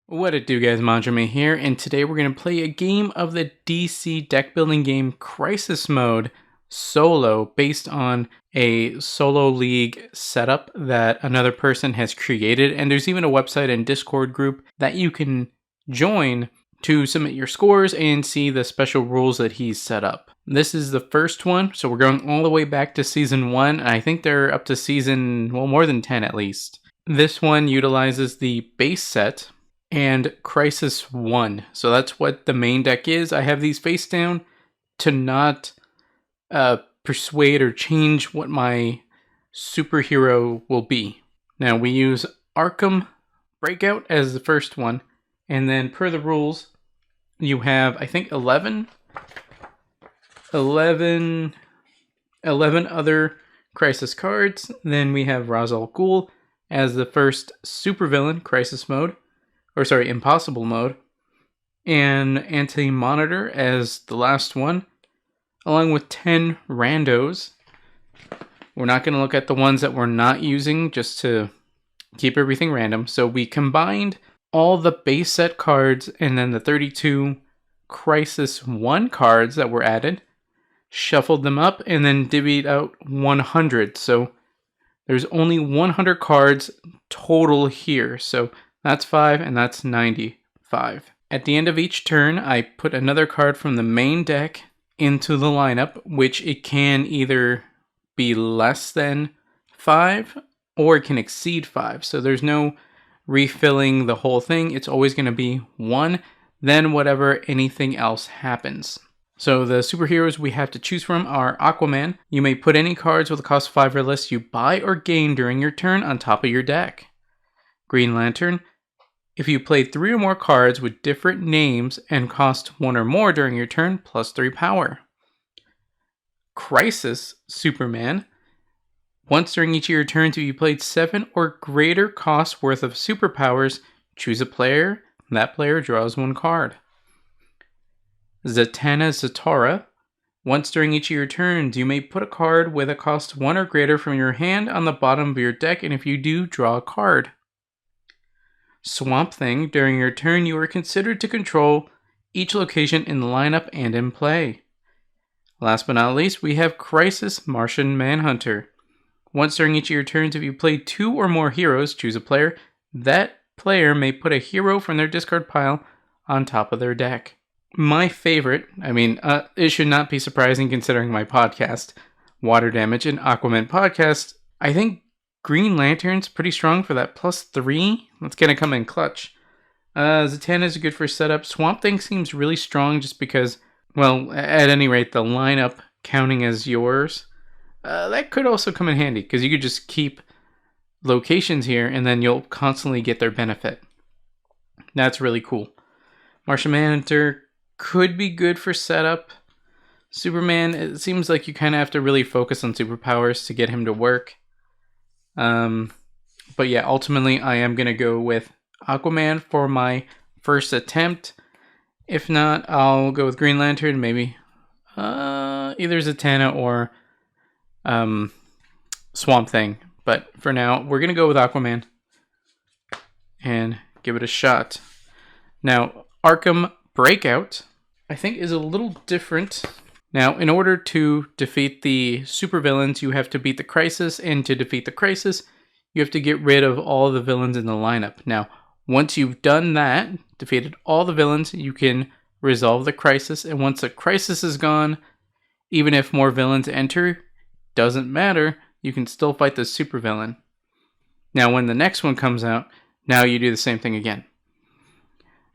What it do, guys? Manjoume here, and today we're going to play a game of the DC deck building game Crisis Mode solo, based on a solo league setup that another person has created. And there's even a website and Discord group that you can join to submit your scores and see the special rules that he's set up. This is the first one, so we're going all the way back to season 1. I think they're up to season, well, more than 10 at least. This one utilizes the base set and Crisis 1. So that's what the main deck is. I have these face down to not persuade or change what my superhero will be. Now we use Arkham Breakout as the first one, and then per the rules you have, I think, 11 other Crisis cards. Then we have Ra's al Ghul as the first supervillain Crisis mode. Or sorry, Impossible mode, and Anti-Monitor as the last one, along with 10 randos. We're not going to look at the ones that we're not using, just to keep everything random. So we combined all the base set cards and then the 32 Crisis 1 cards that were added, shuffled them up, and then divvied out 100. So there's only 100 cards total here. So that's 5, and that's 95. At the end of each turn, I put another card from the main deck into the lineup, which it can either be less than 5 or it can exceed 5. So there's no refilling the whole thing. It's always going to be 1, then whatever anything else happens. So the superheroes we have to choose from are Aquaman. You may put any cards with a cost 5 or less you buy or gain during your turn on top of your deck. Green Lantern. If you play 3 or more cards with different names and cost 1 or more during your turn, plus 3 power. Crisis Superman. Once during each of your turns, if you played 7 or greater cost worth of superpowers, choose a player. That player draws 1 card. Zatanna Zatara. Once during each of your turns, you may put a card with a cost 1 or greater from your hand on the bottom of your deck, and if you do, draw a card. Swamp Thing. During your turn, you are considered to control each location in the lineup and in play. Last but not least, we have Crisis Martian Manhunter. Once during each of your turns, if you play 2 or more heroes, choose a player. That player may put a hero from their discard pile on top of their deck. My favorite, it should not be surprising considering my podcast, Water Damage and Aquaman podcast, I think Green Lantern's pretty strong for that plus 3. That's going to come in clutch. Zatanna is good for setup. Swamp Thing seems really strong just because, well, at any rate, the lineup counting as yours, that could also come in handy because you could just keep locations here and then you'll constantly get their benefit. That's really cool. Martian Manhunter could be good for setup. Superman, it seems like you kind of have to really focus on superpowers to get him to work. But yeah, ultimately I am going to go with Aquaman for my first attempt. If not, I'll go with Green Lantern, maybe either Zatanna or Swamp Thing. But for now, we're going to go with Aquaman and give it a shot. Now, Arkham Breakout, I think, is a little different. Now, in order to defeat the supervillains, you have to beat the Crisis, and to defeat the Crisis, you have to get rid of all the villains in the lineup. Now, once you've done that, defeated all the villains, you can resolve the Crisis, and once the Crisis is gone, even if more villains enter, doesn't matter, you can still fight the supervillain. Now, when the next one comes out, now you do the same thing again.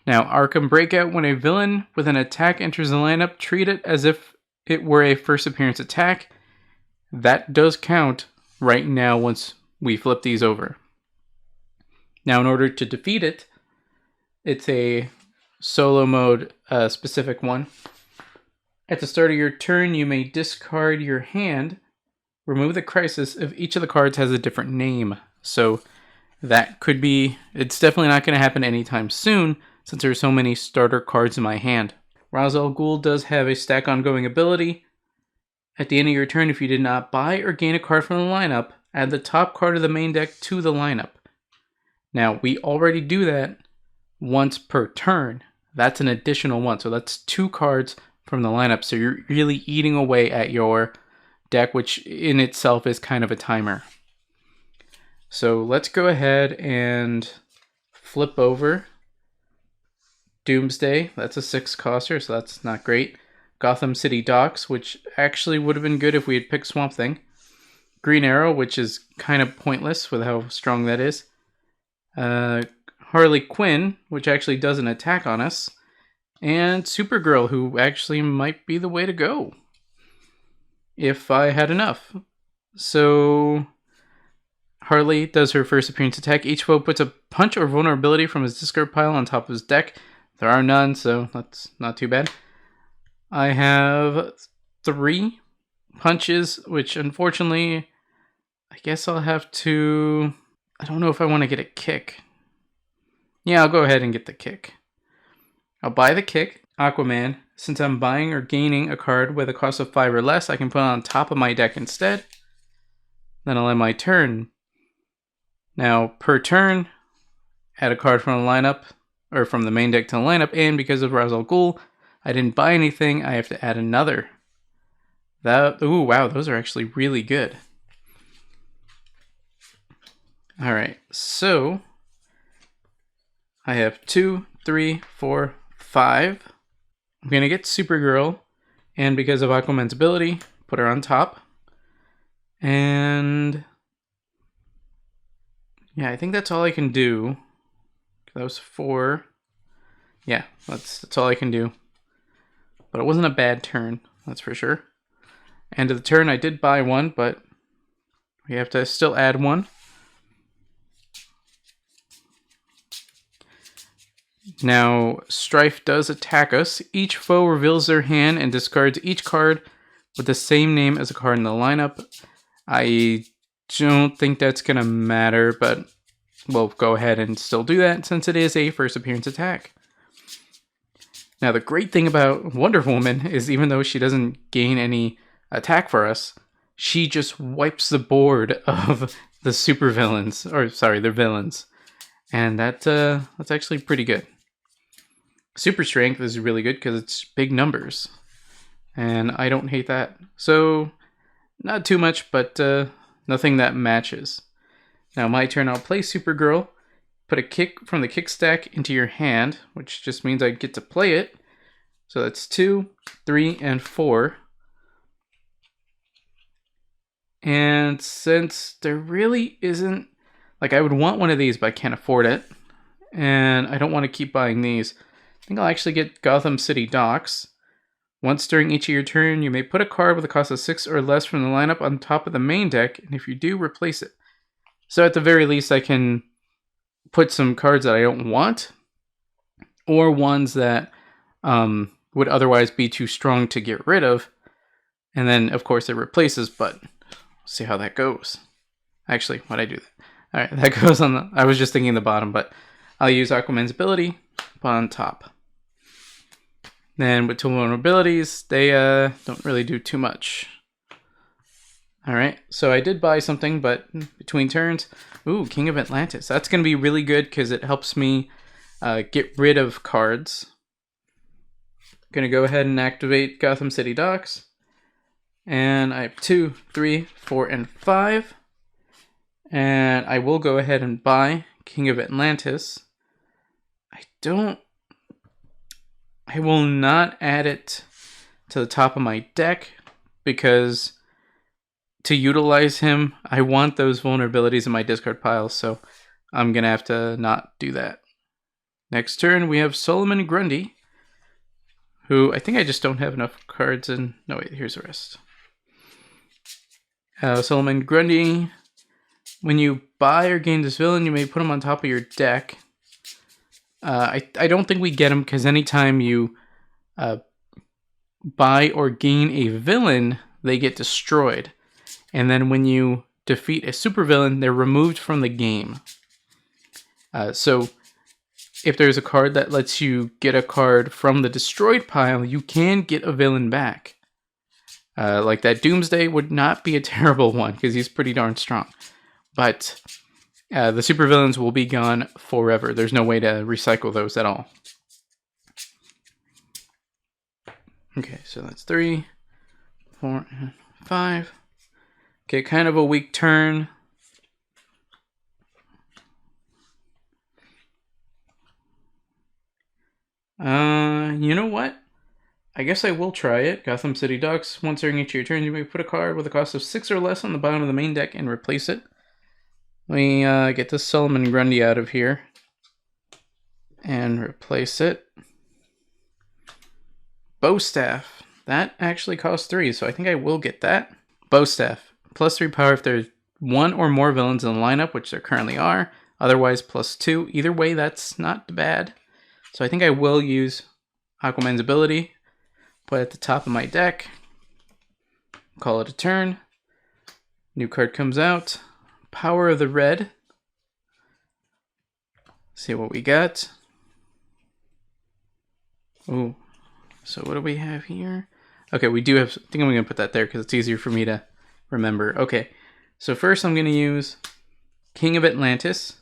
Now, Arkham Breakout, when a villain with an attack enters the lineup, treat it as if it were a first appearance attack. That does count right now once we flip these over. Now, in order to defeat it, it's a solo mode specific one. At the start of your turn, you may discard your hand, remove the Crisis if each of the cards has a different name. So that could be, it's definitely not going to happen anytime soon since there are so many starter cards in my hand. Ra's al Ghul does have a stack ongoing ability. At the end of your turn, if you did not buy or gain a card from the lineup, add the top card of the main deck to the lineup. Now, we already do that once per turn. That's an additional one. So that's 2 cards from the lineup. So you're really eating away at your deck, which in itself is kind of a timer. So let's go ahead and flip over Doomsday. That's a 6 coster, so that's not great. Gotham City Docks, which actually would have been good if we had picked Swamp Thing. Green Arrow, which is kind of pointless with how strong that is. Harley Quinn, which actually does an attack on us. And Supergirl, who actually might be the way to go if I had enough. So Harley does her first appearance attack. Each foe puts a punch or vulnerability from his discard pile on top of his deck. There are none, so that's not too bad. I have 3 punches, which unfortunately, I guess I'll have to... I don't know if I want to get a kick. Yeah, I'll go ahead and get the kick. I'll buy the kick. Aquaman. Since I'm buying or gaining a card with a cost of 5 or less, I can put it on top of my deck instead. Then I'll end my turn. Now, per turn, add a card from the lineup, or from the main deck to the lineup, and because of Ra's al Ghul, I didn't buy anything, I have to add another. Ooh, wow, those are actually really good. Alright, so I have 2, 3, 4, 5. I'm going to get Supergirl, and because of Aquaman's ability, put her on top. And yeah, I think that's all I can do. That was 4. Yeah, that's all I can do. But it wasn't a bad turn, that's for sure. End of the turn, I did buy 1, but we have to still add 1. Now, Strife does attack us. Each foe reveals their hand and discards each card with the same name as a card in the lineup. I don't think that's going to matter, but we'll go ahead and still do that since it is a first appearance attack. Now, the great thing about Wonder Woman is even though she doesn't gain any attack for us, she just wipes the board of the supervillains, or sorry, their villains. And that's actually pretty good. Super Strength is really good because it's big numbers. And I don't hate that. So, not too much, but nothing that matches. Now, my turn, I'll play Supergirl. Put a kick from the kick stack into your hand, which just means I get to play it. So that's 2, 3, and 4. And since there really isn't... Like, I would want one of these, but I can't afford it. And I don't want to keep buying these. I think I'll actually get Gotham City Docks. Once during each of your turn, you may put a card with a cost of 6 or less from the lineup on top of the main deck, and if you do, replace it. So at the very least, I can put some cards that I don't want, or ones that would otherwise be too strong to get rid of. And then, of course, it replaces, but we'll see how that goes. Actually, why'd I do that? Alright, that goes on the... I was just thinking the bottom, but I'll use Aquaman's ability on top. Then with 2 vulnerabilities, they don't really do too much. Alright, so I did buy something, but between turns... Ooh, King of Atlantis. That's going to be really good because it helps me get rid of cards. Going to go ahead and activate Gotham City Docks. And I have 2, 3, 4, and 5. And I will go ahead and buy King of Atlantis. I will not add it to the top of my deck because to utilize him, I want those vulnerabilities in my discard pile, so I'm going to have to not do that. Next turn, we have Solomon Grundy, who I think I just don't have enough cards in. No, wait, here's the rest. Solomon Grundy, when you buy or gain this villain, you may put him on top of your deck. I don't think we get him because anytime you buy or gain a villain, they get destroyed. And then when you defeat a supervillain, they're removed from the game. So if there's a card that lets you get a card from the destroyed pile, you can get a villain back. Like that Doomsday would not be a terrible one because he's pretty darn strong. But the supervillains will be gone forever. There's no way to recycle those at all. Okay, so that's 3, 4, 5. Okay, kind of a weak turn. You know what? I guess I will try it. Gotham City Docks. Once during each of your turns, you may put a card with a cost of 6 or less on the bottom of the main deck and replace it. We get this Solomon Grundy out of here and replace it. Bowstaff. That actually costs 3, so I think I will get that. Bowstaff. +3 power if there's 1 or more villains in the lineup, which there currently are. Otherwise, +2. Either way, that's not bad. So I think I will use Aquaman's ability. Put it at the top of my deck. Call it a turn. New card comes out. Power of the Red. See what we got. Ooh. So what do we have here? Okay, we do have... I think I'm going to put that there because it's easier for me to remember. Okay. So first I'm going to use King of Atlantis.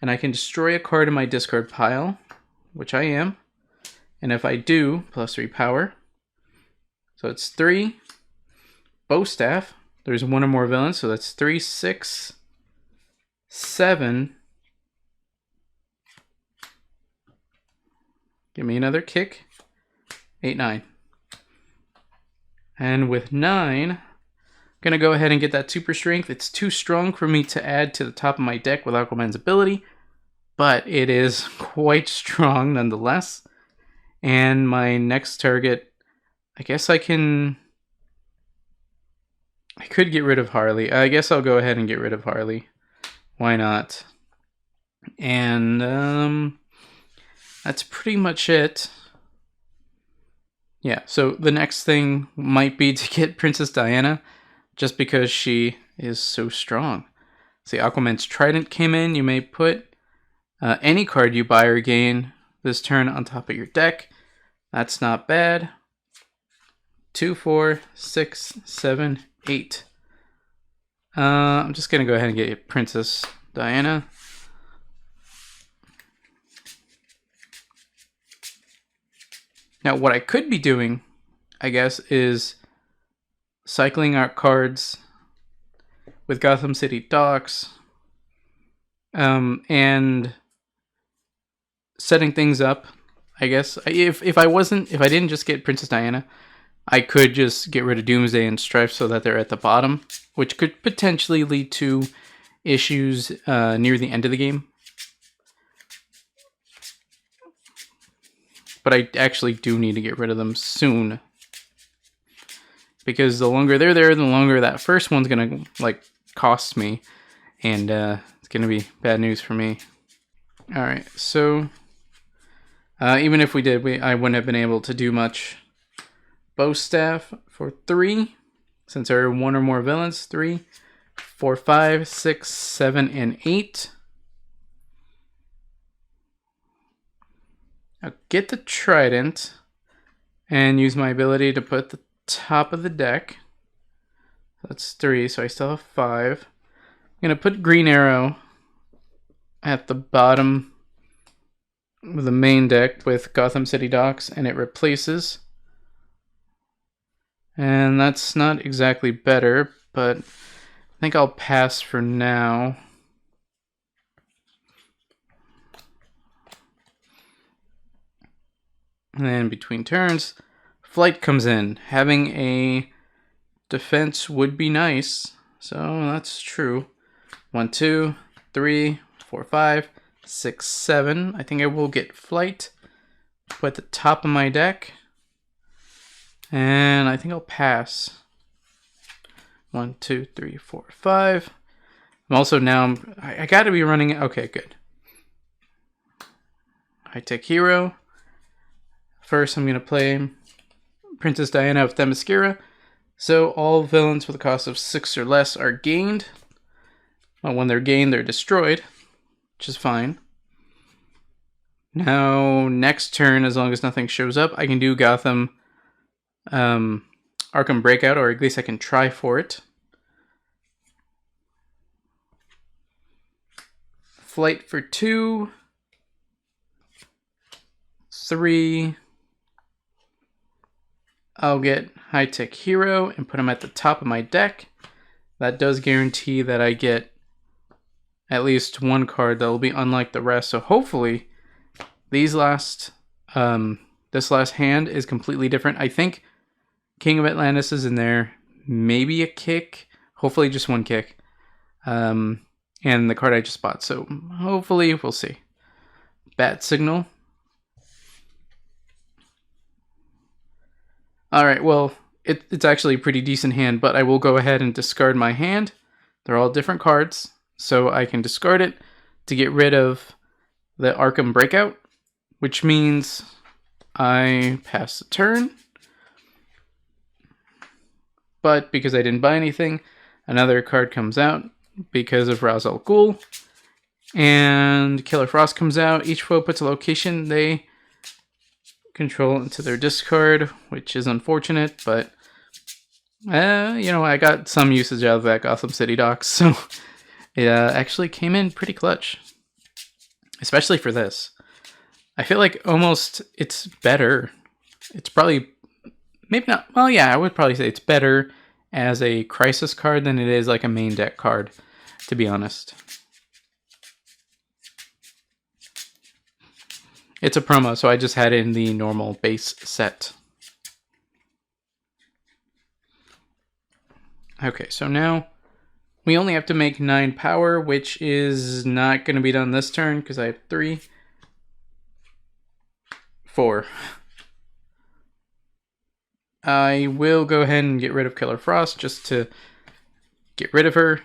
And I can destroy a card in my discard pile, which I am. And if I do, +3 power. So it's 3. Bowstaff. There's 1 or more villains, so that's 3, 6, 7. Give me another kick. 8, 9. And with 9, I'm going to go ahead and get that super strength. It's too strong for me to add to the top of my deck with Aquaman's ability, but it is quite strong nonetheless. And my next target, I guess I could get rid of Harley. I guess I'll go ahead and get rid of Harley. Why not? And that's pretty much it. Yeah, so the next thing might be to get Princess Diana, just because she is so strong. See, Aquaman's Trident came in. You may put any card you buy or gain this turn on top of your deck. That's not bad. 2, 4, 6, 7, 8. I'm just going to go ahead and get Princess Diana. Now, what I could be doing, I guess, is cycling out cards with Gotham City Docks and setting things up. I guess if I didn't just get Princess Diana, I could just get rid of Doomsday and Strife so that they're at the bottom, which could potentially lead to issues near the end of the game. But I actually do need to get rid of them soon, because the longer they're there, the longer that first one's gonna cost me, and it's gonna be bad news for me. All right, so even if we did, I wouldn't have been able to do much. Bowstaff for 3, since there are 1 or more villains. 3, 4, 5, 6, 7, and 8. I'll get the Trident and use my ability to put the top of the deck. That's 3, so I still have 5. I'm going to put Green Arrow at the bottom of the main deck with Gotham City Docks, and it replaces. And that's not exactly better, but I think I'll pass for now. And then between turns, Flight comes in. Having a defense would be nice, so that's true. 1, 2, 3, 4, 5, 6, 7. I think I will get Flight. Put the top of my deck. And I think I'll pass. 1, 2, 3, 4, 5. I'm also now, I gotta be running, okay, good. High-tech hero. First, I'm gonna play Princess Diana of Themyscira. So all villains with a cost of 6 or less are gained. Well, when they're gained, they're destroyed, which is fine. Now, next turn, as long as nothing shows up, I can do Gotham Arkham Breakout, or at least I can try for it. Flight for 2, 3. I'll get High Tech Hero and put him at the top of my deck. That does guarantee that I get at least one card that will be unlike the rest. So hopefully this last hand is completely different. I think King of Atlantis is in there. Maybe a kick. Hopefully just one kick. And the card I just bought. So hopefully we'll see. Bat Signal. Alright, well, it's actually a pretty decent hand, but I will go ahead and discard my hand. They're all different cards, so I can discard it to get rid of the Arkham Breakout, which means I pass the turn. But because I didn't buy anything, another card comes out because of Ra's al Ghul. And Killer Frost comes out. Each foe puts a location they control into their discard, which is unfortunate, but you know, I got some usage out of that Gotham City dock, so it actually came in pretty clutch, especially for this. I feel like almost it's better. It's probably, maybe not, well, yeah, I would probably say it's better as a crisis card than it is like a main deck card, to be honest. It's a promo, so I just had it in the normal base set. Okay, so now we only have to make 9 power, which is not going to be done this turn because I have 3, 4. I will go ahead and get rid of Killer Frost just to get rid of her.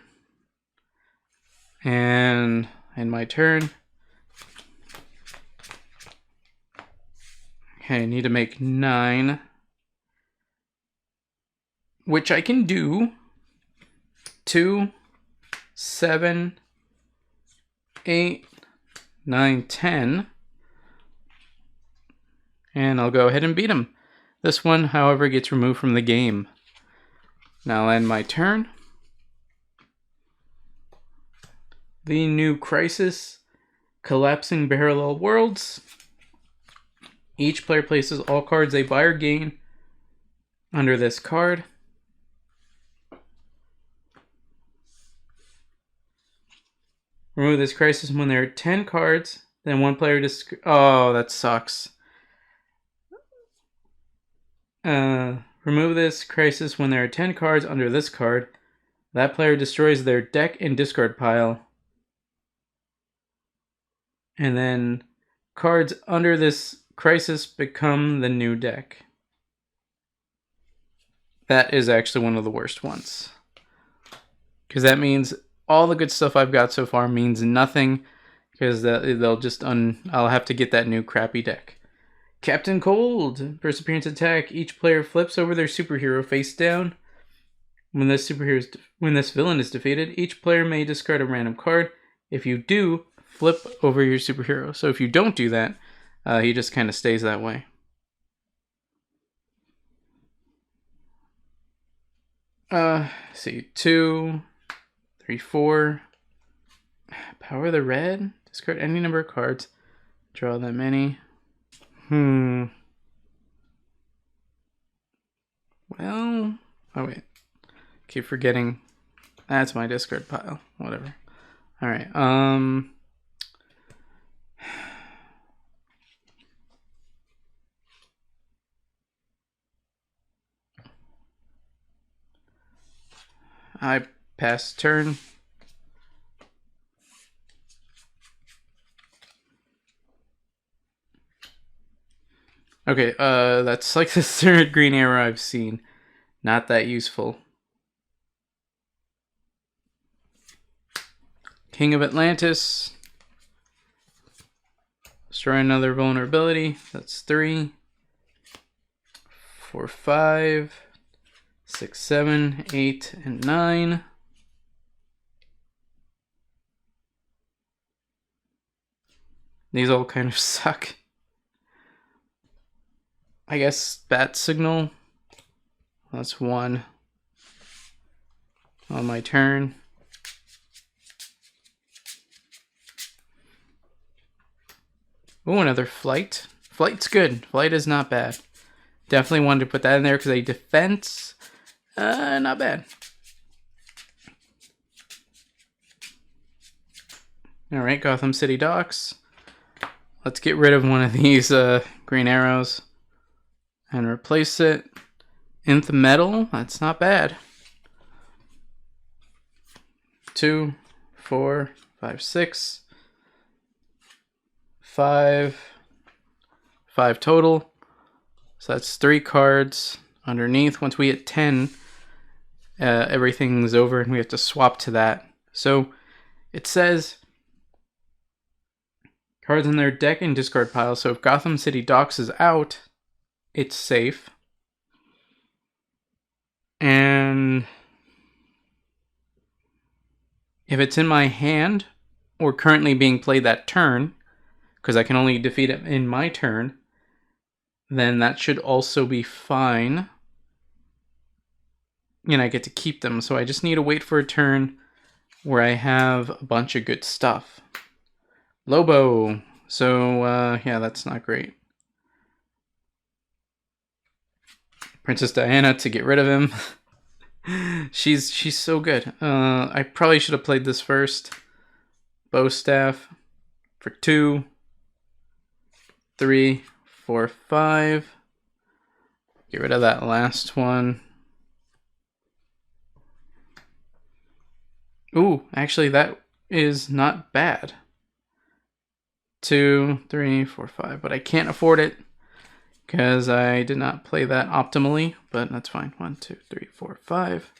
And end my turn. Okay, I need to make 9. Which I can do. 2, 7, 8, 9, 10. And I'll go ahead and beat him. This one, however, gets removed from the game. Now I'll end my turn. The new Crisis, Collapsing Parallel Worlds. Each player places all cards they buy or gain under this card. Remove this crisis when there are 10 cards. Then one player oh, that sucks. Remove this crisis when there are 10 cards under this card. That player destroys their deck and discard pile. And then cards under this crisis become the new deck. That is actually one of the worst ones. Because that means all the good stuff I've got so far means nothing. Because they'll just I'll have to get that new crappy deck. Captain Cold. First appearance attack. Each player flips over their superhero face down. When this villain is defeated, each player may discard a random card. If you do, flip over your superhero. So if you don't do that, he just kind of stays that way. See, 2, 3, 4. Power the red. Discard any number of cards. Draw that many. Well, oh wait. Keep forgetting. That's my discard pile. Whatever. All right. I pass turn. Okay, that's like the third green arrow I've seen. Not that useful. King of Atlantis. Destroy another vulnerability. That's 3, 4, 5, 6, 7, 8, and 9. These all kind of suck. I guess Bat Signal. That's 1. On my turn. Oh, another flight. Flight's good. Flight is not bad. Definitely wanted to put that in there because a defense, not bad. All right, Gotham City Docks. Let's get rid of one of these green arrows and replace it. Nth metal, that's not bad. 2, 4, 5, 6, 5 total. So that's 3 cards underneath. Once we hit 10, everything's over and we have to swap to that. So it says cards in their deck and discard pile. So if Gotham City Docks is out, it's safe. And if it's in my hand or currently being played that turn, because I can only defeat it in my turn, then that should also be fine. And I get to keep them. So I just need to wait for a turn where I have a bunch of good stuff. Lobo. So, yeah, that's not great. Princess Diana to get rid of him. She's so good. I probably should have played this first. Bow staff for 2, 3, 4, 5. Get rid of that last one. Ooh, actually that is not bad. 2, 3, 4, 5, but I can't afford it because I did not play that optimally, but that's fine. 1, 2, 3, 4, 5.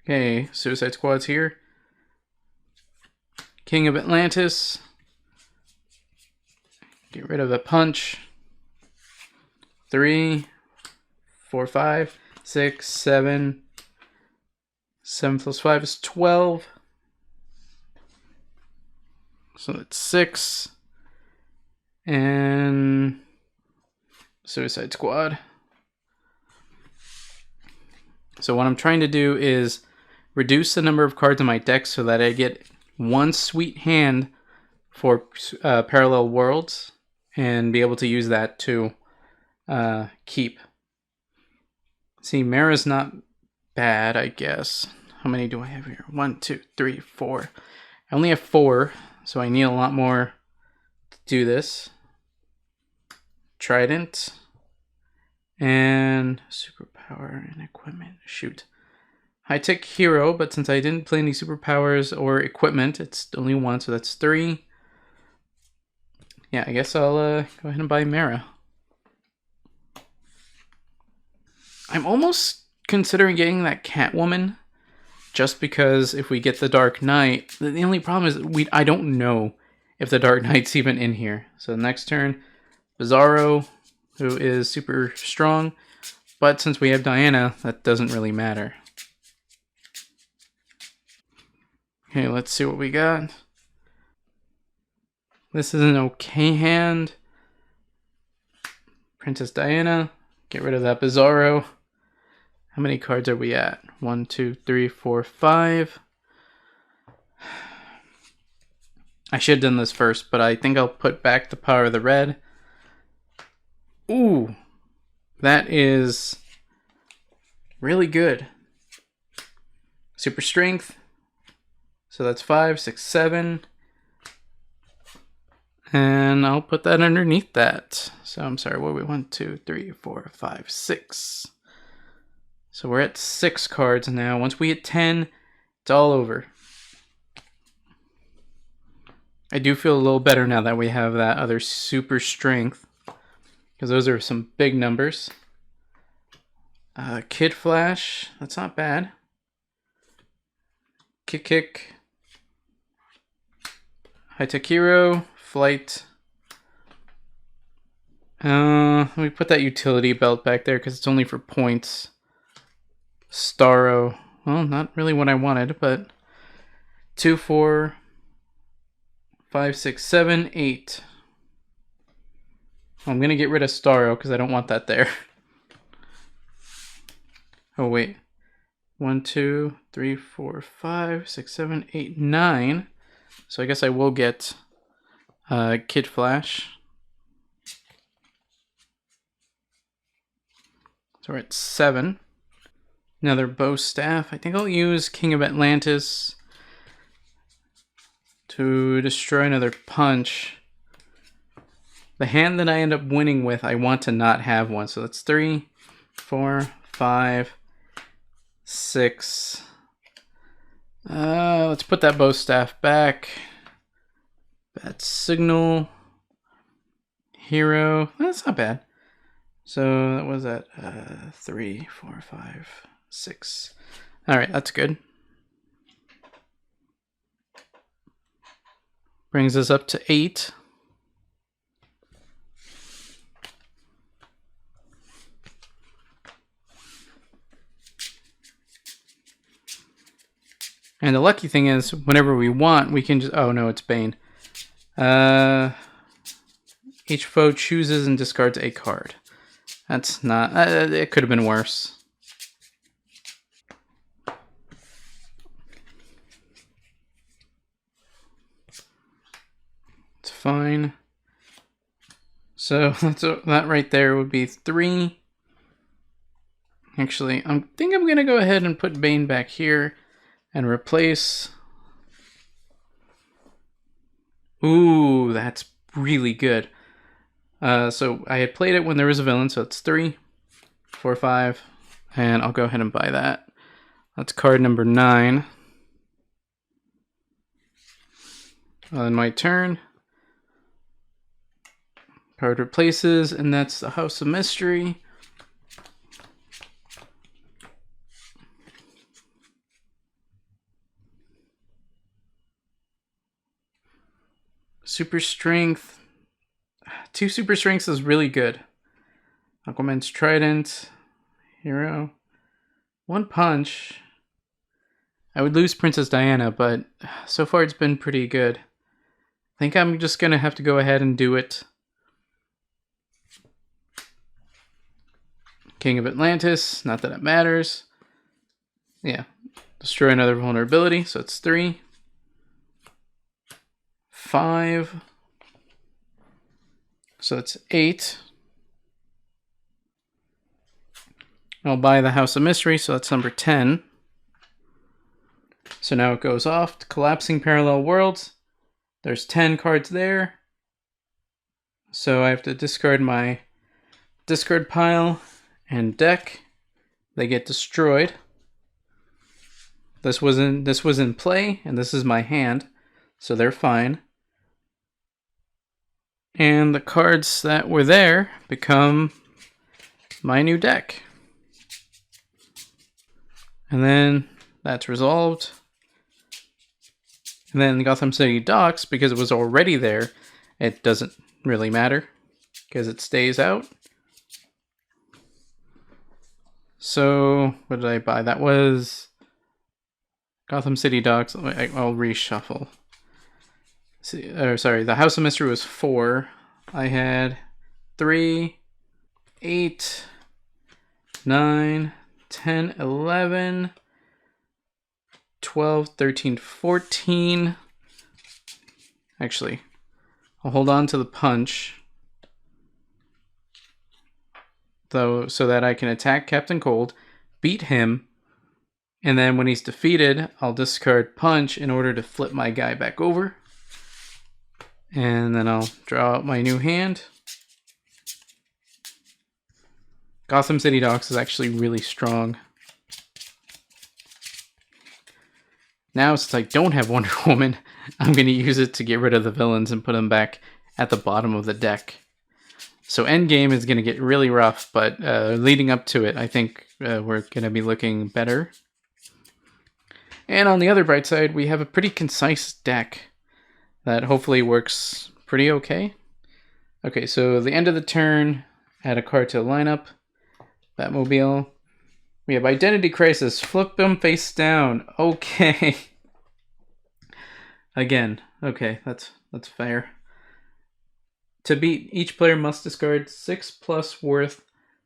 Okay, Suicide Squad's here. King of Atlantis. Get rid of the punch. 3, 4, 5, 6, 7. 7 plus 5 is 12. So that's 6. And Suicide Squad. So what I'm trying to do is reduce the number of cards in my deck so that I get one sweet hand for parallel worlds and be able to use that to keep. See, Mara's not bad, I guess. How many do I have here? 1, 2, 3, 4. I only have 4, so I need a lot more to do this. Trident and superpower and equipment. Shoot. High-tech hero, but since I didn't play any superpowers or equipment, it's only 1, so that's 3. Yeah, I guess I'll go ahead and buy Mara. I'm almost considering getting that Catwoman, just because if we get the Dark Knight, the only problem is I don't know if the Dark Knight's even in here. So next turn, Bizarro, who is super strong, but since we have Diana, that doesn't really matter. Okay, let's see what we got. This is an okay hand. Princess Diana, get rid of that Bizarro. How many cards are we at? 1, 2, 3, 4, 5. I should have done this first, but I think I'll put back the power of the red. Ooh, that is really good. Super strength. So that's 5, 6, 7. And I'll put that underneath that. So I'm sorry, what are we? 1, 2, 3, 4, 5, 6. So we're at 6 cards now. Once we hit 10, it's all over. I do feel a little better now that we have that other super strength, because those are some big numbers. Kid Flash, that's not bad. Kick. High-tech hero, flight. Let me put that utility belt back there because it's only for points. Starro. Well, not really what I wanted, but 2, 4, 5, 6, 7, 8. I'm going to get rid of Starro because I don't want that there. Oh, wait. 1, 2, 3, 4, 5, 6, 7, 8, 9. So I guess I will get Kid Flash. So we're at 7. Another bow staff. I think I'll use King of Atlantis to destroy another punch. The hand that I end up winning with, I want to not have one. So that's 3, 4, 5, 6. Let's put that bow staff back. Bad signal. Hero. That's not bad. So that was at 3, 4, 5, 6. All right, that's good. Brings us up to 8. And the lucky thing is, whenever we want, we can just... Oh, no, it's Bane. Each foe chooses and discards a card. That's not... it could have been worse. It's fine. So that right there would be 3. Actually, I think I'm going to go ahead and put Bane back here and replace... Ooh, that's really good. So I had played it when there was a villain, so it's 3, 4, 5, and I'll go ahead and buy that. That's card number 9. On my turn, card replaces, and that's the House of Mystery. Super Strength. 2 Super Strengths is really good. Aquaman's Trident. Hero. 1 punch. I would lose Princess Diana, but so far it's been pretty good. I think I'm just going to have to go ahead and do it. King of Atlantis. Not that it matters. Yeah. Destroy another vulnerability, so it's 3. 5. So it's 8. I'll buy the House of Mystery, so that's number 10. So now it goes off to Collapsing Parallel Worlds. There's 10 cards there. So I have to discard my discard pile and deck. They get destroyed. This was in play, and this is my hand, so they're fine. And the cards that were there become my new deck. And then that's resolved. And then Gotham City Docks, because it was already there, it doesn't really matter because it stays out. So what did I buy? That was Gotham City Docks. I'll reshuffle. Sorry, the House of Mystery was 4. I had 3, 8, 9, 10, 11, 12, 13, 14. Actually, I'll hold on to the punch, though, so that I can attack Captain Cold, beat him, and then when he's defeated, I'll discard punch in order to flip my guy back over. And then I'll draw out my new hand. Gotham City Docks is actually really strong. Now, since I don't have Wonder Woman, I'm going to use it to get rid of the villains and put them back at the bottom of the deck. So endgame is going to get really rough, but leading up to it, I think we're going to be looking better. And on the other bright side, we have a pretty concise deck that hopefully works pretty okay. Okay, so the end of the turn, add a card to the lineup. Batmobile. We have Identity Crisis. Flip them face down. Okay. Again. Okay, that's fair. To beat, each player must discard 6+ worth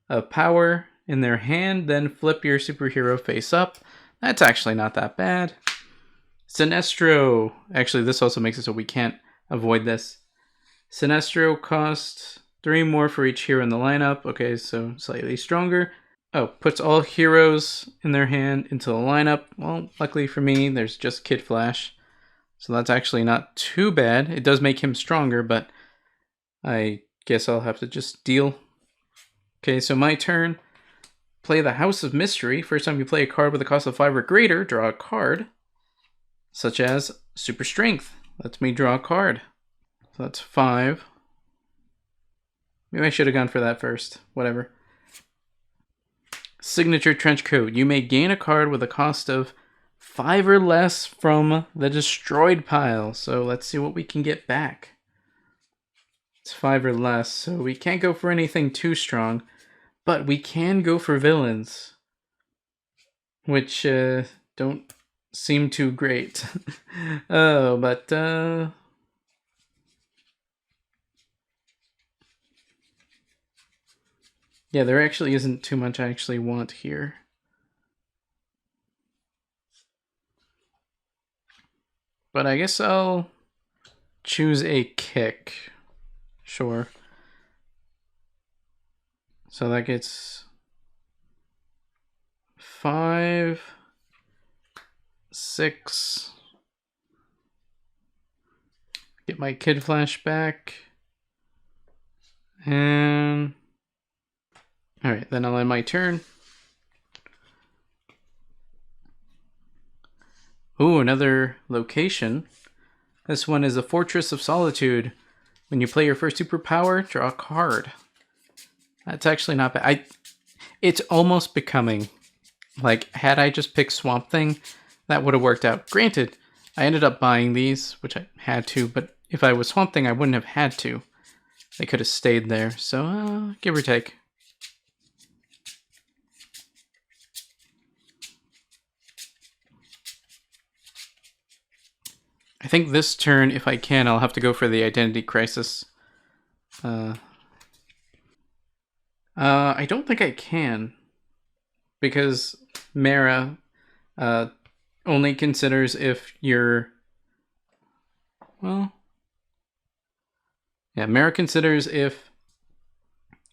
of power in their hand, then flip your superhero face up. That's actually not that bad. Sinestro. Actually, this also makes it so we can't avoid this. Sinestro costs 3 more for each hero in the lineup. Okay, so slightly stronger. Oh, puts all heroes in their hand into the lineup. Well, luckily for me, there's just Kid Flash. So that's actually not too bad. It does make him stronger, but I guess I'll have to just deal. Okay, so my turn. Play the House of Mystery. First time you play a card with a cost of 5 or greater, draw a card. Such as Super Strength. Lets me draw a card. So that's 5. Maybe I should have gone for that first. Whatever. Signature Trenchcoat. You may gain a card with a cost of 5 or less from the destroyed pile. So let's see what we can get back. It's 5 or less, so we can't go for anything too strong. But we can go for villains, which don't seem too great. Oh, but yeah, there actually isn't too much I actually want here. But I guess I'll choose a kick. Sure. So that gets 5, 6. Get my Kid Flash back. And alright, then I'll end my turn. Ooh, another location. This one is a Fortress of Solitude. When you play your first superpower, draw a card. That's actually not bad. It's almost becoming like, had I just picked Swamp Thing, that would have worked out. Granted, I ended up buying these, which I had to, but if I was Swamp Thing, I wouldn't have had to. They could have stayed there, so give or take. I think this turn, if I can, I'll have to go for the Identity Crisis. I don't think I can, because Mara only considers if you're... Well... Yeah, Mara considers if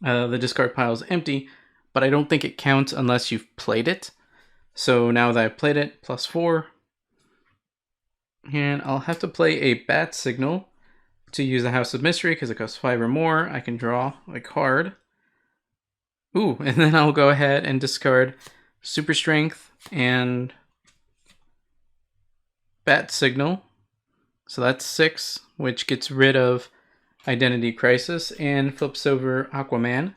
the discard pile is empty, but I don't think it counts unless you've played it. So now that I've played it, +4. And I'll have to play a Bat Signal to use the House of Mystery because it costs 5 or more. I can draw a card. Ooh, and then I'll go ahead and discard Super Strength and Bat Signal. So that's 6, which gets rid of Identity Crisis and flips over Aquaman.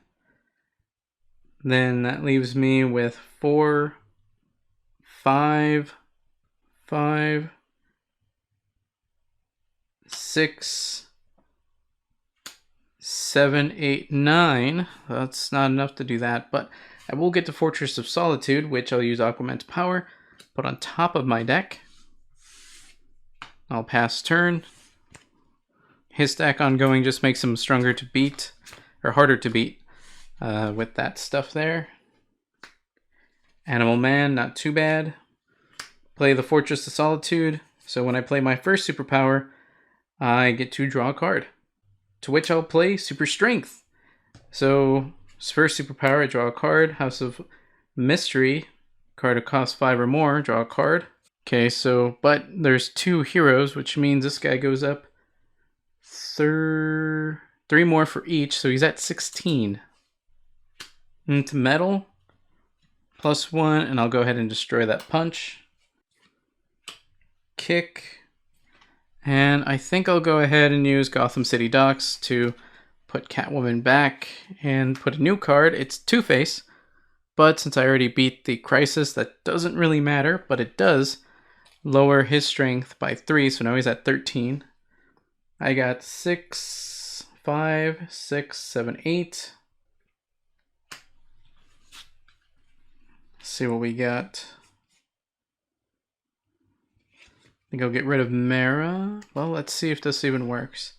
Then that leaves me with 4, 5, 5, 6, 7, 8, 9. That's not enough to do that, but I will get to Fortress of Solitude, which I'll use Aquaman's power, put on top of my deck. I'll pass turn. His stack ongoing just makes him stronger to beat, or harder to beat, with that stuff there. Animal Man, not too bad. Play the Fortress of Solitude, so when I play my first superpower, I get to draw a card, to which I'll play Super Strength. So, first superpower, I draw a card. House of Mystery, card that costs 5 or more, draw a card. Okay, so, but there's 2 heroes, which means this guy goes up 3 more for each, so he's at 16. Into metal, +1, and I'll go ahead and destroy that punch. Kick. And I think I'll go ahead and use Gotham City Docks to put Catwoman back and put a new card. It's Two-Face, but since I already beat the Crisis, that doesn't really matter, but it does lower his strength by 3, so now he's at 13. I got 6, 5, 6, 7, 8. Let's see what we got. I think I'll get rid of Mara. Well, let's see if this even works.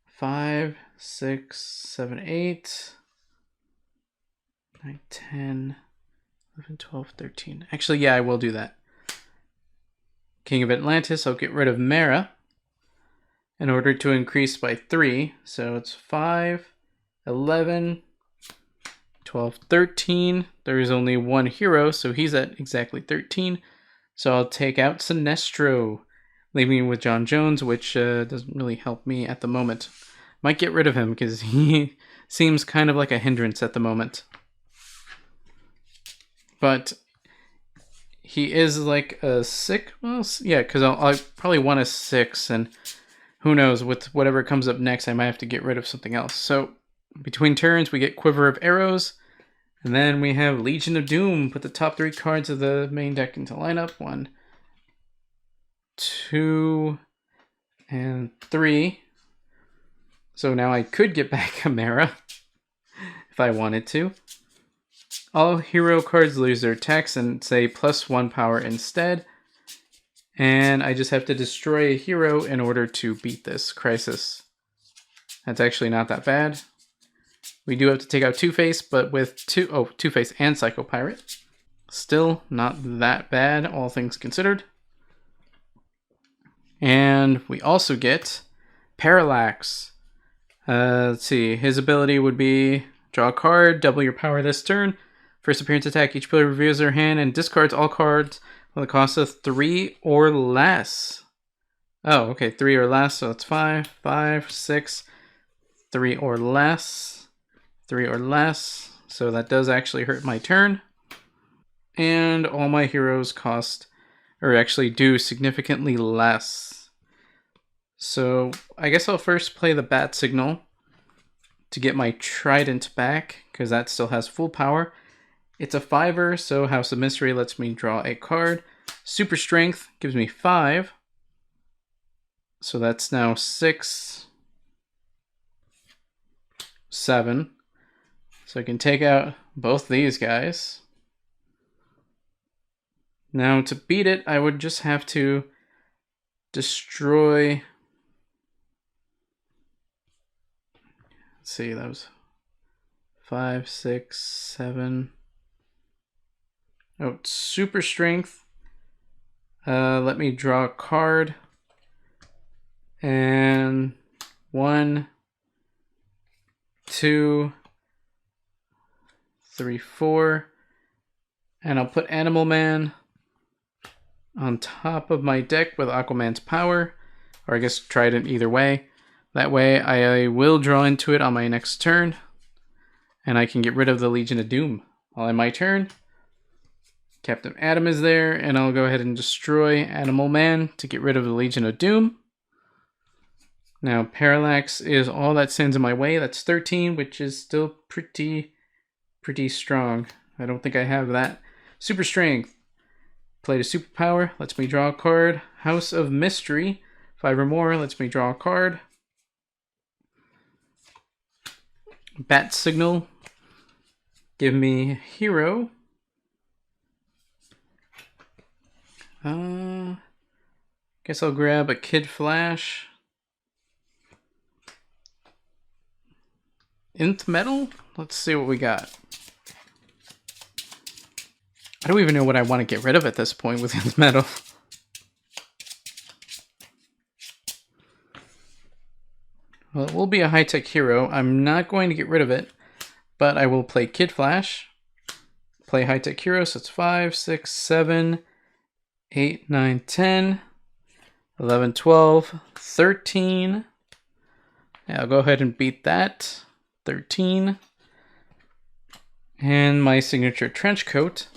5, 6, 7, 8, 9, 10, 11, 12, 13. Actually, yeah, I will do that. King of Atlantis, I'll get rid of Mara in order to increase by 3. So it's 5, 11, 12, 13. There is only one hero, so he's at exactly 13. So I'll take out Sinestro, leaving me with John Jones, which doesn't really help me at the moment. Might get rid of him because he seems kind of like a hindrance at the moment. But he is like a 6. Well, yeah, because I'll probably want a 6, and who knows, with whatever comes up next, I might have to get rid of something else. So between turns, we get Quiver of Arrows, and then we have Legion of Doom. Put the top 3 cards of the main deck into lineup. 1, 2, and 3. So now I could get back a Mara if I wanted to. All hero cards lose their attacks and say +1 power instead. And I just have to destroy a hero in order to beat this crisis. That's actually not that bad. We do have to take out Two-Face, but with Two-Face and Psycho Pirate. Still not that bad, all things considered. And we also get Parallax. Let's see, his ability would be draw a card, double your power this turn. First appearance attack, each player reveals their hand and discards all cards with a cost of 3 or less. Oh, okay, 3 or less, so it's 5, 5, 6, 3 or less. 3 or less, so that does actually hurt my turn. And all my heroes cost, or actually do significantly less. So I guess I'll first play the Bat Signal to get my Trident back, because that still has full power. It's a 5er, so House of Mystery lets me draw a card. Super Strength gives me 5. So that's now 6, 7. So I can take out both these guys. Now to beat it, I would just have to destroy... Let's see, that was 5, 6, 7... Oh, Super Strength. Let me draw a card. And 1, 2, 3, 4. And I'll put Animal Man on top of my deck with Aquaman's power. Or I guess Trident either way. That way I will draw into it on my next turn. And I can get rid of the Legion of Doom. All in my turn. Captain Atom is there, and I'll go ahead and destroy Animal Man to get rid of the Legion of Doom. Now, Parallax is all that stands in my way. That's 13, which is still pretty strong. I don't think I have that. Super Strength. Play to Superpower. Lets me draw a card. House of Mystery. 5 or more. Lets me draw a card. Bat Signal. Give me Hero. Guess I'll grab a Kid Flash. Nth Metal? Let's see what we got. I don't even know what I want to get rid of at this point with Nth Metal. Well, it will be a high-tech hero. I'm not going to get rid of it, but I will play Kid Flash. Play high-tech hero, so it's 5, 6, 7, 8, 9, 10, 11, 12, 13. Yeah, I'll go ahead and beat that. 13. And my signature trench coat.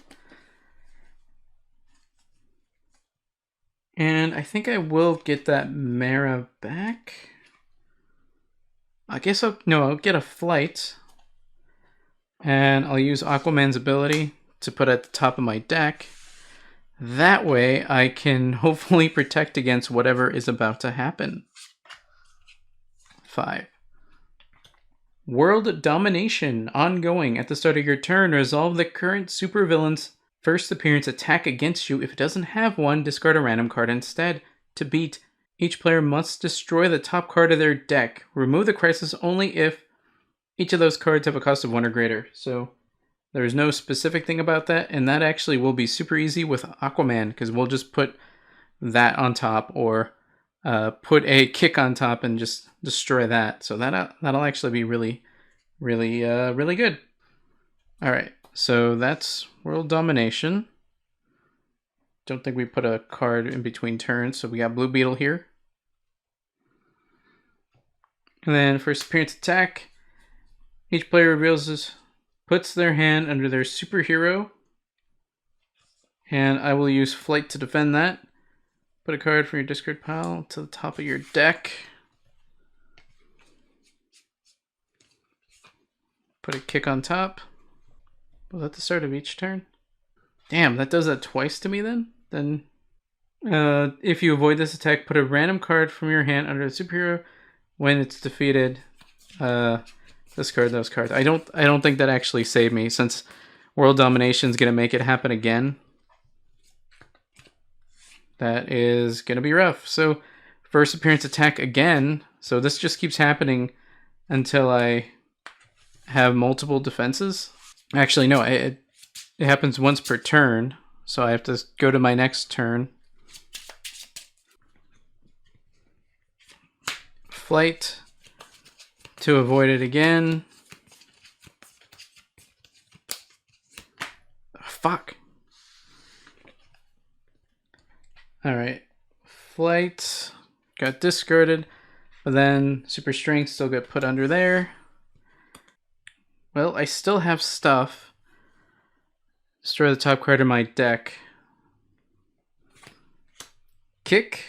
And I think I will get that Mara back. I guess I'll get a flight. And I'll use Aquaman's ability to put at the top of my deck. That way I can hopefully protect against whatever is about to happen. 5. World Domination. Ongoing. At the start of your turn, resolve the current supervillain's first appearance attack against you. If it doesn't have one, discard a random card instead. To beat, each player must destroy the top card of their deck. Remove the crisis only if each of those cards have a cost of 1 or greater. So There's no specific thing about that, and that actually will be super easy with Aquaman, because we'll just put that on top, or put a kick on top and just destroy that. So that'll actually be really good. All right, so that's world domination. Don't think we put a card in between turns, so we got Blue Beetle here. And then first appearance attack. Each player puts their hand under their superhero, and I will use flight to defend that. Put a card from your discard pile to the top of your deck. Put a kick on top. Was that the start of each turn? Damn, that does that twice to me then? Then, if you avoid this attack, put a random card from your hand under the superhero. When it's defeated, discard those cards. I don't think that actually saved me, since world domination is gonna make it happen again. That is gonna be rough. So first appearance attack again. So this just keeps happening until I have multiple defenses. Actually, no, it happens once per turn. So I have to go to my next turn. Flight to avoid it again. Oh, fuck. Alright. Flight got discarded, but then super strength still got put under there. Well, I still have stuff. Destroy the top card of my deck. Kick.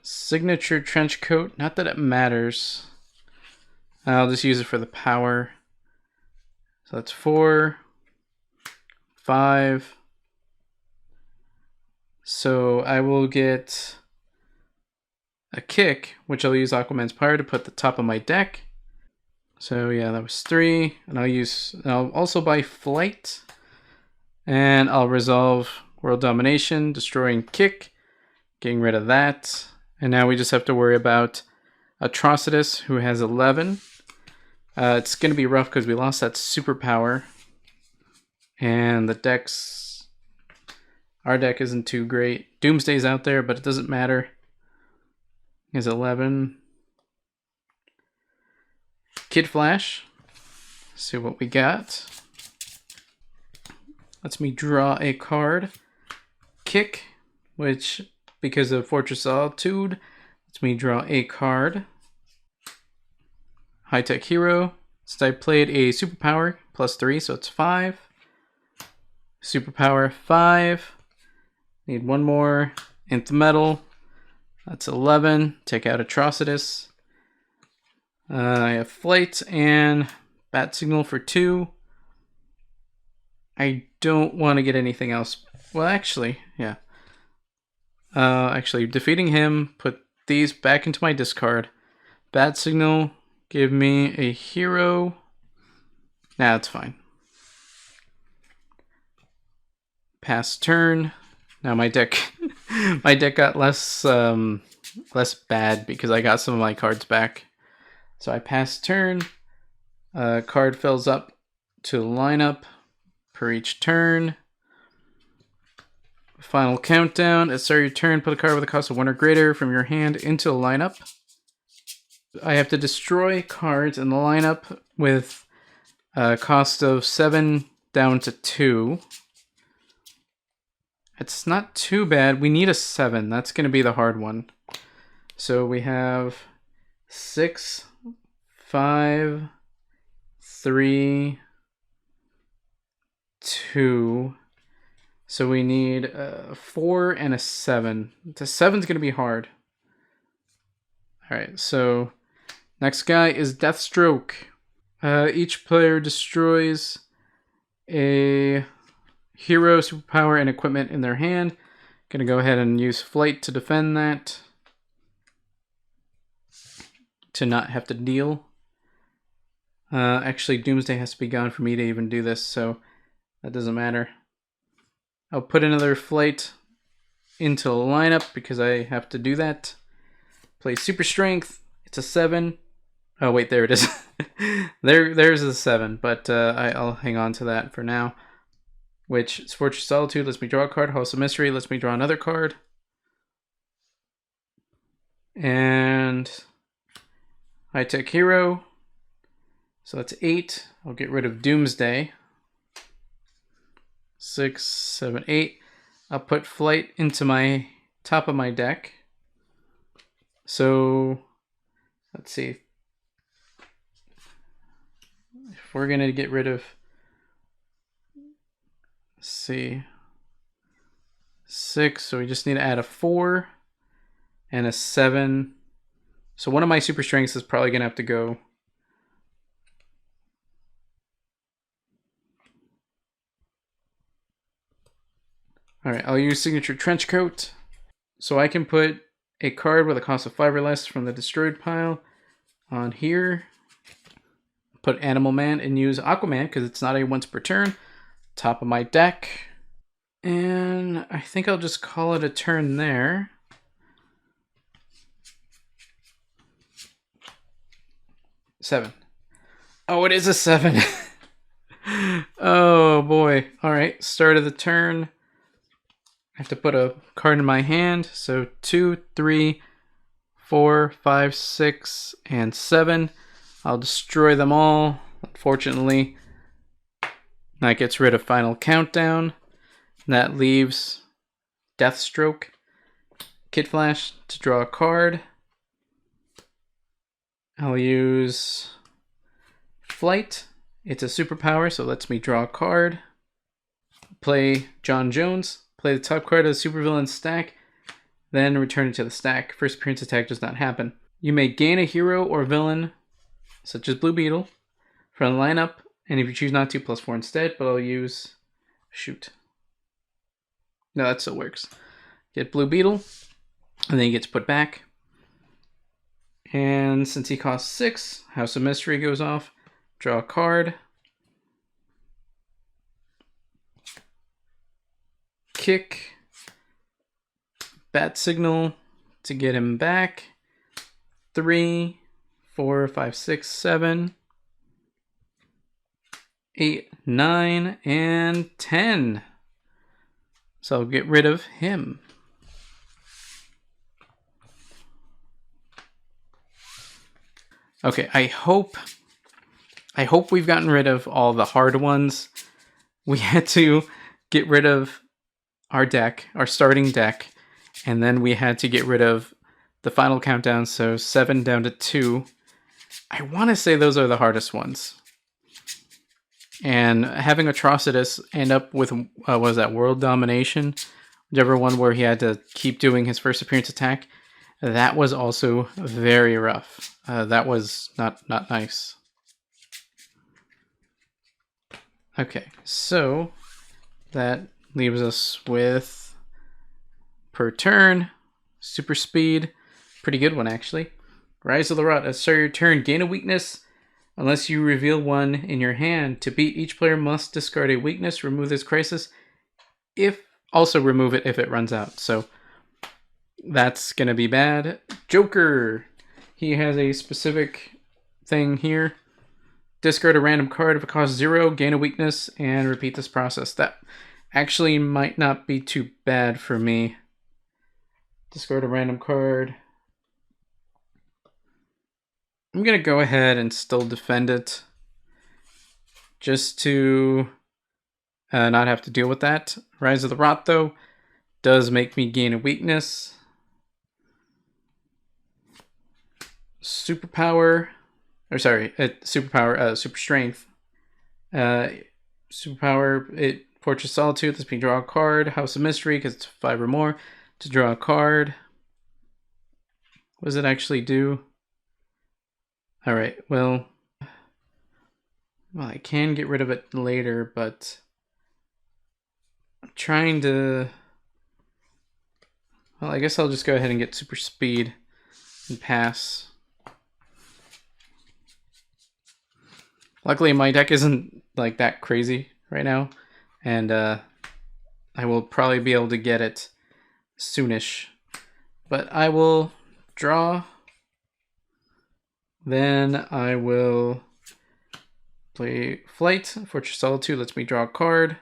Signature trench coat. Not that it matters. I'll just use it for the power. So that's 4, 5. So I will get a kick, which I'll use Aquaman's power to put the top of my deck. So yeah, that was 3. And I'll also buy flight. And I'll resolve world domination, destroying kick, getting rid of that. And now we just have to worry about Atrocitus, who has 11. It's going to be rough because we lost that superpower. And our deck isn't too great. Doomsday's out there, but it doesn't matter. He has 11. Kid Flash. Let's see what we got. Lets me draw a card. Kick, which, because of Fortress Solitude, lets me draw a card. High Tech Hero. Since I played a superpower, +3, so it's 5. Superpower 5. Need one more. Nth Metal. That's 11. Take out Atrocitus. I have Flight and Bat Signal for 2. I don't want to get anything else. Well, actually, yeah. Actually, defeating him, put these back into my discard. Bat Signal, give me a hero. Nah, that's fine. Pass turn. Now my deck got less bad because I got some of my cards back. So I pass turn. Card fills up to lineup per each turn. Final countdown. At start your turn, put a card with a cost of 1 or greater from your hand into the lineup. I have to destroy cards in the lineup with a cost of 7 down to 2. It's not too bad. We need a 7. That's going to be the hard one. So we have 6, 5, 3, 2. So we need a 4 and a 7. The 7's going to be hard. Alright, so next guy is Deathstroke. Each player destroys a hero, superpower, and equipment in their hand. Gonna go ahead and use flight to defend that. To not have to deal. Actually, Doomsday has to be gone for me to even do this, so that doesn't matter. I'll put another flight into the lineup because I have to do that. Play super strength. It's a 7. Oh wait, there it is. There's a 7, but I'll hang on to that for now. Which is Fortress Solitude. Lets me draw a card. House of Mystery lets me draw another card. And High Tech Hero. So that's 8. I'll get rid of Doomsday. 6, 7, 8. I'll put Flight into my top of my deck. So let's see. If we're gonna get rid of, let's see, 6, so we just need to add a 4 and a 7. So one of my super strengths is probably gonna have to go. All right, I'll use Signature Trenchcoat. So I can put a card with a cost of 5 or less from the destroyed pile on here. Put Animal Man and use Aquaman because it's not a once per turn. Top of my deck. And I think I'll just call it a turn there. Seven. Oh, it is a 7. Oh boy. All right, start of the turn. I have to put a card in my hand. So 2, 3, 4, 5, 6, and 7. I'll destroy them all. Unfortunately, that gets rid of Final Countdown. That leaves Deathstroke. Kid Flash to draw a card. I'll use Flight. It's a superpower, so it lets me draw a card. Play John Jones. Play the top card of the supervillain stack. Then return it to the stack. First appearance attack does not happen. You may gain a hero or villain, such as Blue Beetle, from the lineup. And if you choose not to, +4 instead. But I'll use... Shoot. No, that still works. Get Blue Beetle. And then he gets put back. And since he costs 6, House of Mystery goes off. Draw a card. Kick. Bat Signal to get him back. 3, 4, 5, 6, 7, 8, 9, and 10. So I'll get rid of him. Okay, I hope we've gotten rid of all the hard ones. We had to get rid of our deck, our starting deck, and then we had to get rid of the Final Countdown, so 7 down to 2. I want to say those are the hardest ones. And having Atrocitus end up with, what was that, World Domination? Whichever one where he had to keep doing his first appearance attack. That was also very rough. That was not nice. Okay, so that leaves us with, per turn, Super Speed. Pretty good one, actually. Rise of the Rot. At the start of your turn, gain a weakness unless you reveal one in your hand. To beat, each player must discard a weakness, remove this crisis, also remove it if it runs out. So that's going to be bad. Joker. He has a specific thing here. Discard a random card if it costs 0, gain a weakness, and repeat this process. That actually might not be too bad for me. Discard a random card. I'm going to go ahead and still defend it. Just to not have to deal with that. Rise of the Rot, though, does make me gain a weakness. Superpower. Or sorry, superpower, super strength. Superpower, Fortress Solitude, lets me draw a card. House of Mystery, because it's 5 or more, to draw a card. What does it actually do? Alright, well, I can get rid of it later, but I'm trying to... Well, I guess I'll just go ahead and get Super Speed and pass. Luckily, my deck isn't like that crazy right now, and I will probably be able to get it soonish. But I will draw Then I will play Flight. Fortress Solitude lets me draw a card.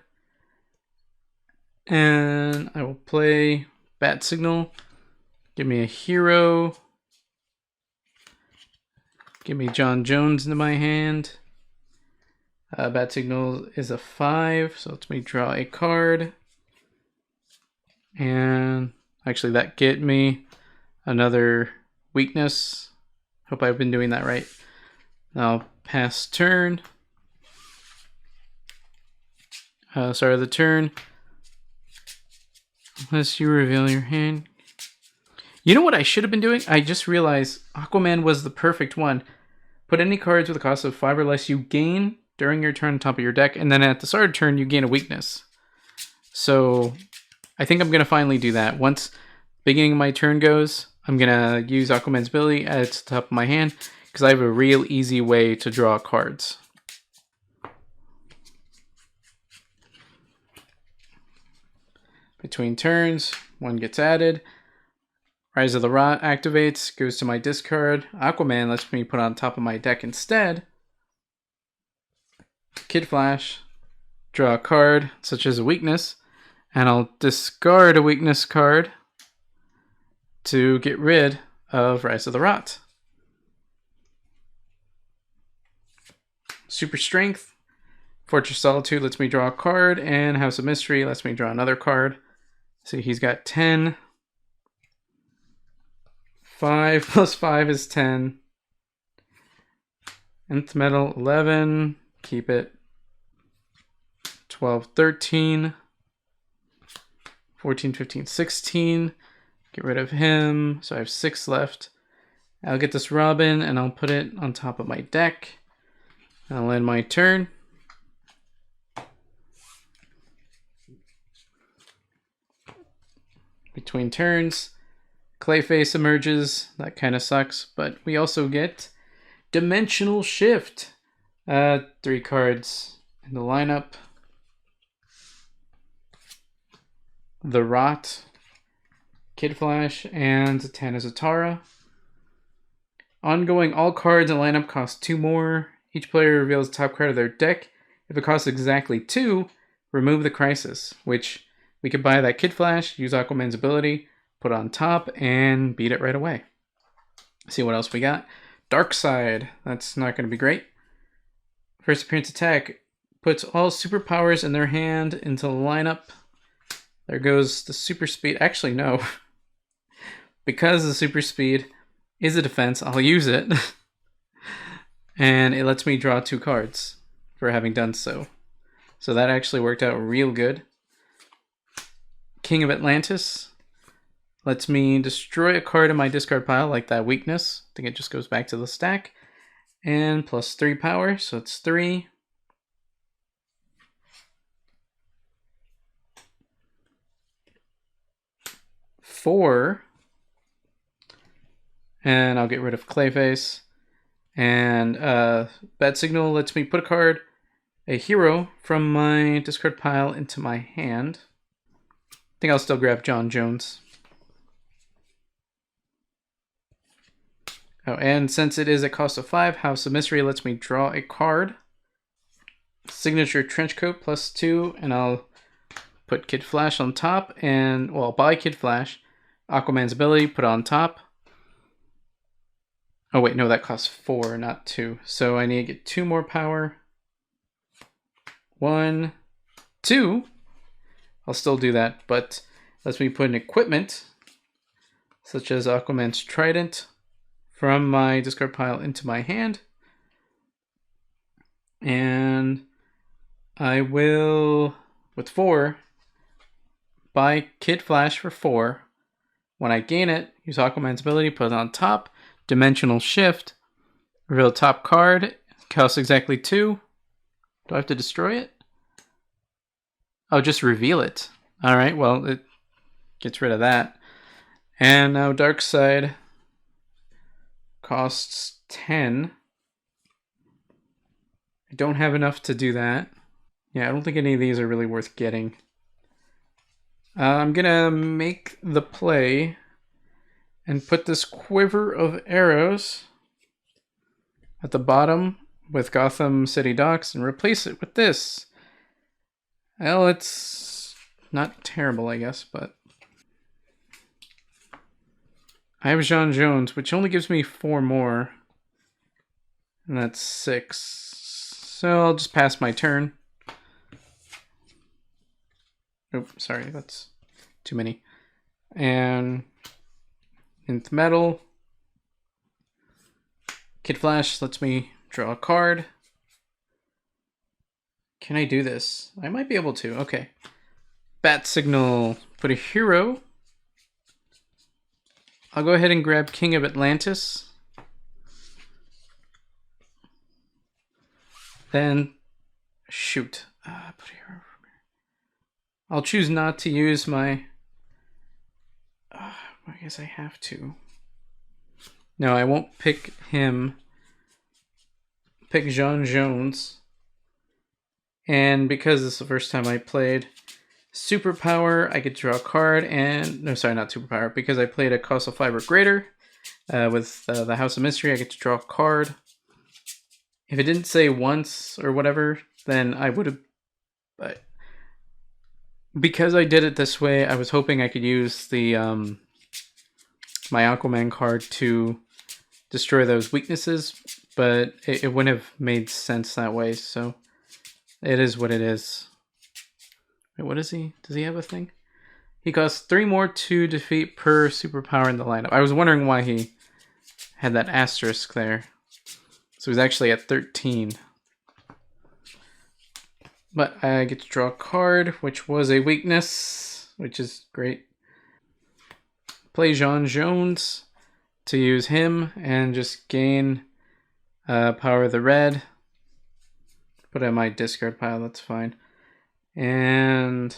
And I will play Bat Signal. Give me a hero. Give me John Jones into my hand. Bat Signal is a 5, so lets me draw a card. And actually that get me another weakness. Hope I've been doing that right. I'll pass turn. Start of the turn. Unless you reveal your hand. You know what I should have been doing? I just realized Aquaman was the perfect one. Put any cards with a cost of 5 or less you gain during your turn on top of your deck, and then at the start of turn you gain a weakness. So I think I'm going to finally do that. Once beginning of my turn goes, I'm going to use Aquaman's ability at the top of my hand, because I have a real easy way to draw cards. Between turns, one gets added. Rise of the Rot activates, goes to my discard. Aquaman lets me put on top of my deck instead. Kid Flash, draw a card, such as a weakness, and I'll discard a weakness card to get rid of Rise of the Rot. Super Strength, Fortress Solitude lets me draw a card, and House of Mystery lets me draw another card. See, he's got 10. 5 plus 5 is 10. Nth Metal, 11. Keep it. 12, 13. 14, 15, 16. Get rid of him. So I have 6 left. I'll get this Robin, and I'll put it on top of my deck. I'll end my turn. Between turns, Clayface emerges. That kind of sucks, but we also get Dimensional Shift. 3 cards in the lineup. The Rot, Kid Flash, and Zatanna Zatara. Ongoing, all cards in the lineup cost 2 more. Each player reveals the top card of their deck. If it costs exactly 2, remove the Crisis, which we could buy that Kid Flash, use Aquaman's ability, put on top, and beat it right away. See what else we got. Darkseid. That's not going to be great. First appearance attack. Puts all superpowers in their hand into the lineup. There goes the super speed. Actually, no. Because the super speed is a defense, I'll use it. And it lets me draw 2 cards for having done so. So that actually worked out real good. King of Atlantis lets me destroy a card in my discard pile, like that weakness. I think it just goes back to the stack. And plus 3 power, so it's 3. Four. And I'll get rid of Clayface. And Bat Signal lets me put a hero from my discard pile into my hand. I think I'll still grab John Jones. Oh, and since it is a cost of 5, House of Mystery lets me draw a card. Signature Trenchcoat plus 2, and I'll put Kid Flash on top, and, well, I'll buy Kid Flash. Aquaman's ability, put on top. Oh wait, no, that costs 4, not 2. So I need to get 2 more power. 1, 2. I'll still do that, but lets me put an equipment, such as Aquaman's Trident, from my discard pile into my hand. And I will, with 4, buy Kid Flash for 4. When I gain it, use Aquaman's ability, put it on top. Dimensional Shift. Reveal top card. Costs exactly 2. Do I have to destroy it? Oh, just reveal it. Alright, well, it gets rid of that. And now Darkseid costs 10. I don't have enough to do that. Yeah, I don't think any of these are really worth getting. I'm gonna make the play and put this Quiver of Arrows at the bottom with Gotham City Docks and replace it with this. Well, it's not terrible, I guess, but I have John Jones, which only gives me 4 more. And that's 6. So I'll just pass my turn. Oh, sorry, that's too many. And Nth Metal. Kid Flash lets me draw a card. Can I do this? I might be able to. Okay. Bat Signal. Put a hero. I'll go ahead and grab King of Atlantis. Then, shoot. Put a hero. I'll choose not to use my... I guess I have to. No, I won't pick him. Pick John Jones. And because this is the first time I played Superpower, I get to draw a card. And no, sorry, not Superpower. Because I played a Causal Fiber Greater with the House of Mystery, I get to draw a card. If it didn't say once or whatever, then I would have... But because I did it this way, I was hoping I could use the my Aquaman card to destroy those weaknesses, but it wouldn't have made sense that way, so it is what it is. Wait, what is he? Does he have a thing? He costs 3 more to defeat per superpower in the lineup. I was wondering why he had that asterisk there. So he's actually at 13. But I get to draw a card, which was a weakness, which is great. Play John Jones to use him and just gain power of the red. Put it in my discard pile, that's fine. And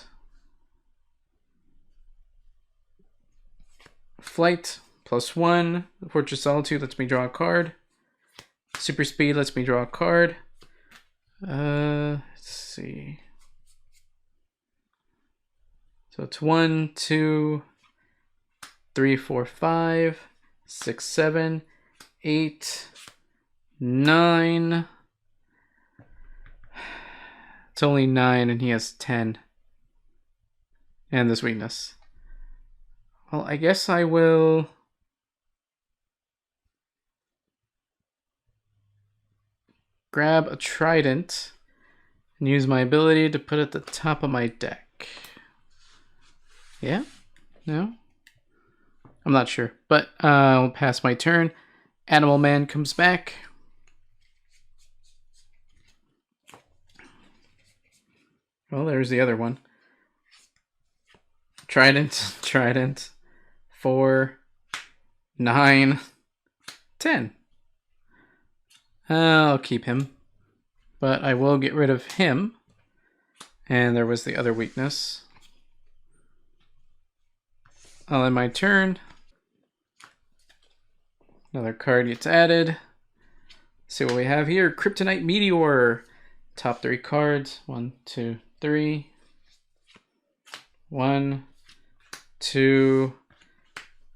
Flight, +1. Fortress Solitude lets me draw a card. Super Speed lets me draw a card. Let's see. So it's 1, 2, 3, 4, 5, 6, 7, 8, 9. It's only 9 and he has 10. And this weakness. Well, I guess I will... grab a trident and use my ability to put it at the top of my deck. Yeah? No? I'm not sure, but I'll pass my turn. Animal Man comes back. Well, there's the other one. Trident, trident. 4, 9, 10. I'll keep him, but I will get rid of him. And there was the other weakness. I'll end my turn. Another card gets added. Let's see what we have here. Kryptonite Meteor. Top 3 cards. 1, 2, 3. 1, 2,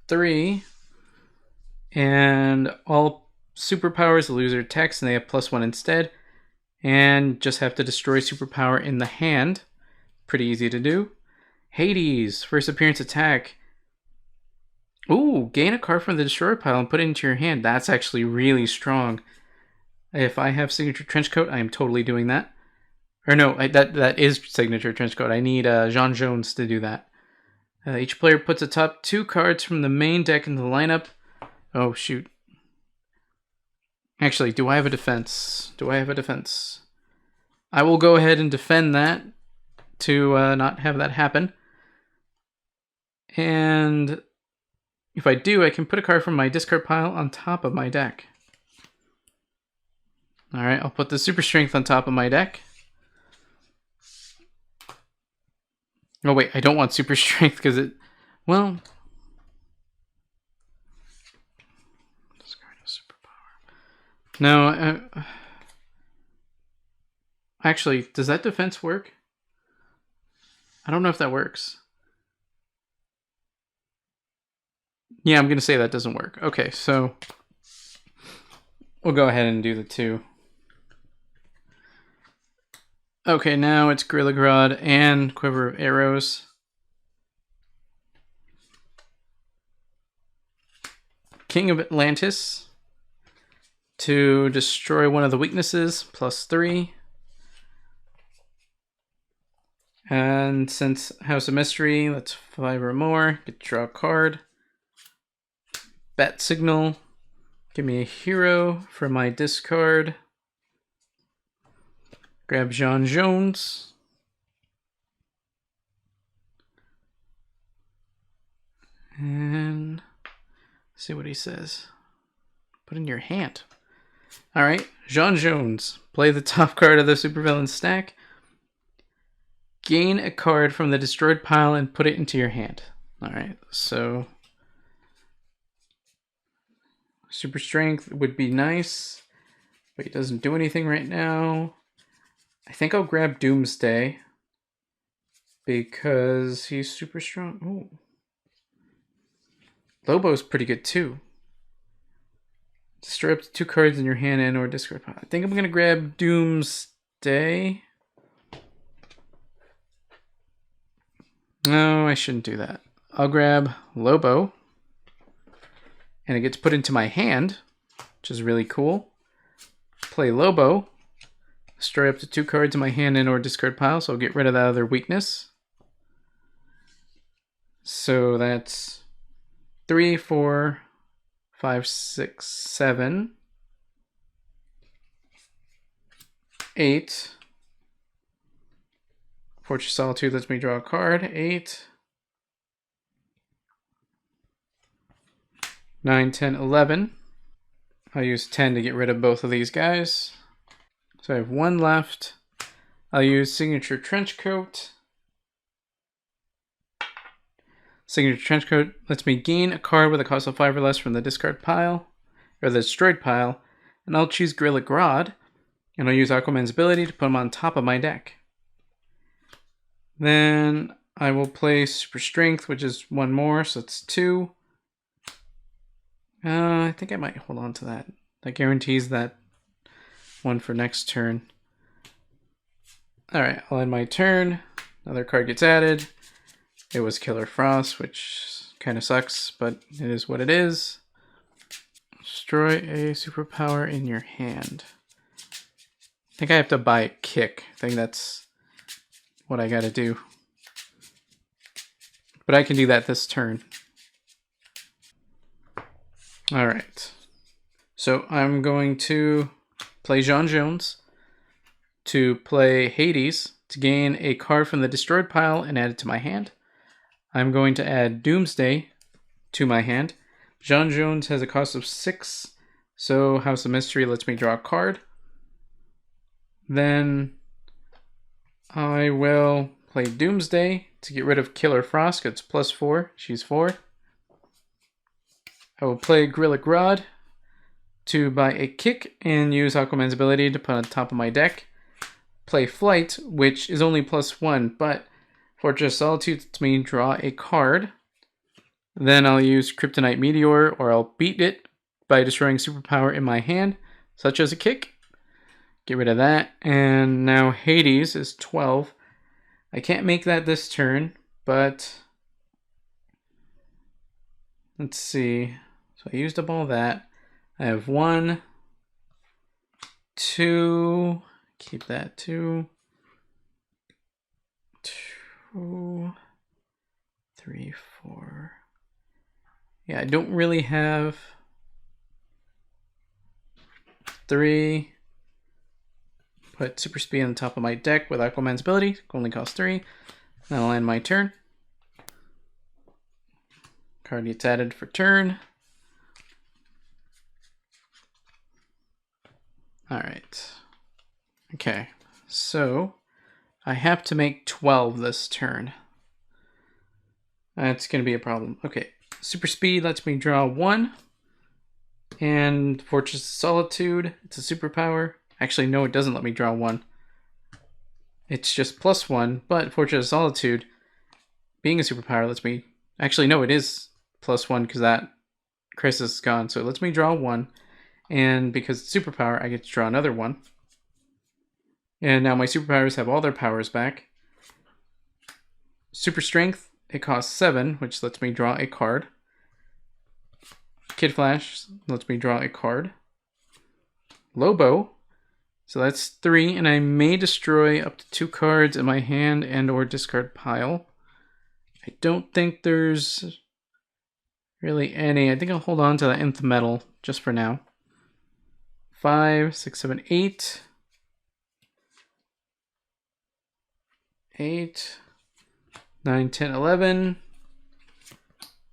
3. And all superpowers lose their text and they have +1 instead. And just have to destroy superpower in the hand. Pretty easy to do. Hades. First appearance attack. Ooh, gain a card from the destroyer pile and put it into your hand. That's actually really strong. If I have Signature Trenchcoat, I am totally doing that. Or no, that is Signature Trenchcoat. I need John Jones to do that. Each player puts the top 2 cards from the main deck into the lineup. Oh, shoot. Actually, do I have a defense? Do I have a defense? I will go ahead and defend that to not have that happen. And if I do, I can put a card from my discard pile on top of my deck. Alright, I'll put the Super Strength on top of my deck. Oh wait, I don't want Super Strength because it... Well... Discard a superpower. No, actually, does that defense work? I don't know if that works. Yeah, I'm going to say that doesn't work. Okay, so... we'll go ahead and do the 2. Okay, now it's Gorilla Grodd and Quiver of Arrows. King of Atlantis to destroy one of the weaknesses, +3. And since House of Mystery, that's 5 or more. Get to draw a card. Bat Signal. Give me a hero from my discard. Grab John Jones. And see what he says. Put in your hand. Alright, John Jones. Play the top card of the supervillain stack. Gain a card from the destroyed pile and put it into your hand. Alright, so super strength would be nice, but he doesn't do anything right now. I think I'll grab Doomsday because he's super strong. Ooh. Lobo's pretty good too. Destroy up to 2 cards in your hand and or discard pile. I think I'm gonna grab Doomsday. No, I shouldn't do that. I'll grab Lobo. And it gets put into my hand, which is really cool. Play Lobo. Destroy up to 2 cards in my hand and or discard pile, so I'll get rid of that other weakness. So that's 3, 4, 5, 6, 7, 8. Fortress Solitude lets me draw a card. 8, 9, 10, 11. I'll use 10 to get rid of both of these guys. So I have 1 left. I'll use Signature Trenchcoat. Signature Trenchcoat lets me gain a card with a cost of 5 or less from the discard pile, or the destroyed pile, and I'll choose Gorilla Grodd, and I'll use Aquaman's ability to put him on top of my deck. Then I will play Super Strength, which is 1 more, so it's 2. I think I might hold on to that. That guarantees that 1 for next turn. Alright, I'll end my turn. Another card gets added. It was Killer Frost, which kind of sucks, but it is what it is. Destroy a superpower in your hand. I think I have to buy a kick. I think that's what I gotta do. But I can do that this turn. Alright. So I'm going to play John Jones to play Hades to gain a card from the destroyed pile and add it to my hand. I'm going to add Doomsday to my hand. John Jones has a cost of 6, so House of Mystery lets me draw a card. Then I will play Doomsday to get rid of Killer Frost. It's +4. She's 4. I will play Gorilla Grodd to buy a kick and use Aquaman's ability to put on top of my deck. Play Flight, which is only +1, but Fortress Solitude lets me draw a card. Then I'll use Kryptonite Meteor, or I'll beat it by destroying superpower in my hand, such as a kick. Get rid of that. And now Hades is 12. I can't make that this turn, but let's see. So I used up all that. I have 1, 2, keep that 2, 2, 3, 4. Yeah, I don't really have 3. Put Super Speed on the top of my deck with Aquaman's ability. Only costs 3. Then I'll end my turn. Card gets added for turn. Alright. Okay, so I have to make 12 this turn. That's going to be a problem. Okay, Super Speed lets me draw 1. And Fortress of Solitude, it's a superpower. Actually, no, it doesn't let me draw 1. It's just +1, but Fortress of Solitude, being a superpower, lets me... Actually, no, it is +1 because that Crisis is gone. So it lets me draw 1. And because it's superpower, I get to draw another one. And now my superpowers have all their powers back. Super Strength, it costs 7, which lets me draw a card. Kid Flash lets me draw a card. Lobo, so that's 3, and I may destroy up to 2 cards in my hand and or discard pile. I don't think there's really any. I think I'll hold on to the nth metal just for now. 5, 6, 7, 8. 8, 9, 10, 11,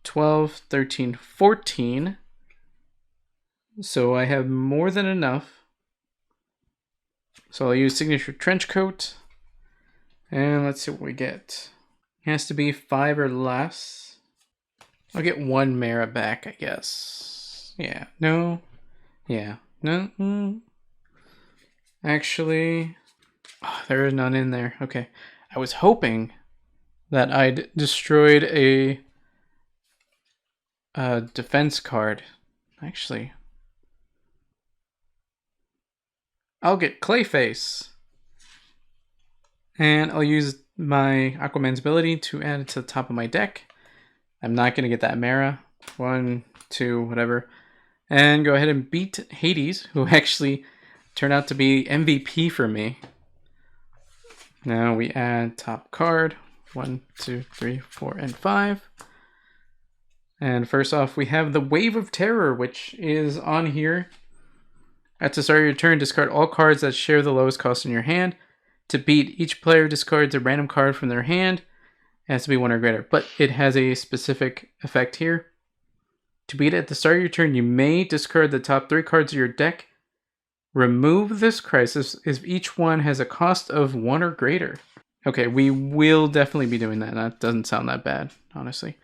12, 13, 14. So I have more than enough. So I'll use Signature Trenchcoat. And let's see what we get. It has to be 5 or less. I'll get 1 Mara back, I guess. Yeah, no. Yeah, no. Actually, there is none in there. Okay. I was hoping that I'd destroyed a defense card. Actually, I'll get Clayface. And I'll use my Aquaman's ability to add it to the top of my deck. I'm not going to get that Mara. 1, 2, whatever. And go ahead and beat Hades, who actually turned out to be MVP for me. Now we add top card. 1, 2, 3, 4, and 5. And first off, we have the Wave of Terror, which is on here. At the start of your turn, discard all cards that share the lowest cost in your hand. To beat, each player discards a random card from their hand. It has to be 1 or greater, but it has a specific effect here. To beat it at the start of your turn, you may discard the top 3 cards of your deck. Remove this crisis if each one has a cost of 1 or greater. Okay, we will definitely be doing that. That doesn't sound that bad, honestly.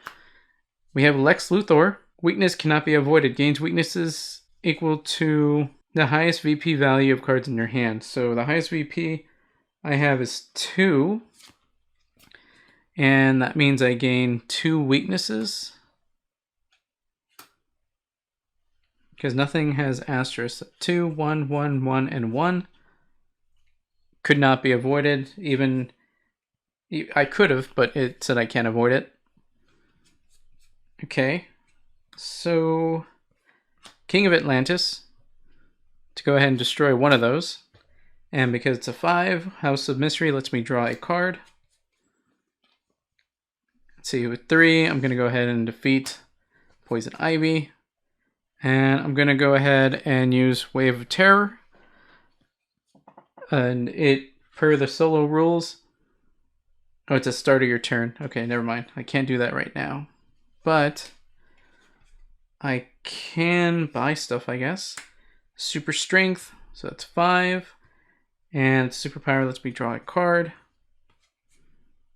We have Lex Luthor. Weakness cannot be avoided. Gains weaknesses equal to the highest VP value of cards in your hand. So the highest VP I have is 2. And that means I gain 2 weaknesses. Because nothing has asterisk. 2, 1, 1, 1, and 1. Could not be avoided. Even I could have, but it said I can't avoid it. Okay. So King of Atlantis. To go ahead and destroy one of those. And because it's a 5, House of Mystery lets me draw a card. Let's see, with 3, I'm going to go ahead and defeat Poison Ivy. And I'm going to go ahead and use Wave of Terror. And it, per the solo rules, oh, it's a start of your turn. Okay, never mind. I can't do that right now. But I can buy stuff, I guess. Super Strength, so that's 5. And Superpower lets me draw a card.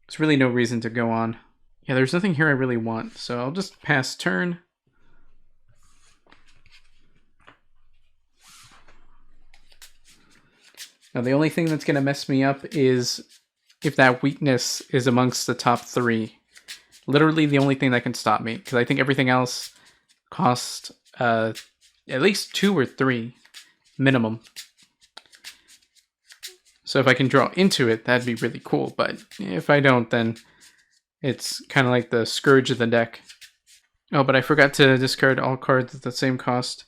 There's really no reason to go on. Yeah, there's nothing here I really want, so I'll just pass turn. Now, the only thing that's going to mess me up is if that weakness is amongst the top 3. Literally the only thing that can stop me, because I think everything else costs at least 2 or 3 minimum. So if I can draw into it, that'd be really cool. But if I don't, then it's kind of like the Scourge of the deck. Oh, but I forgot to discard all cards at the same cost.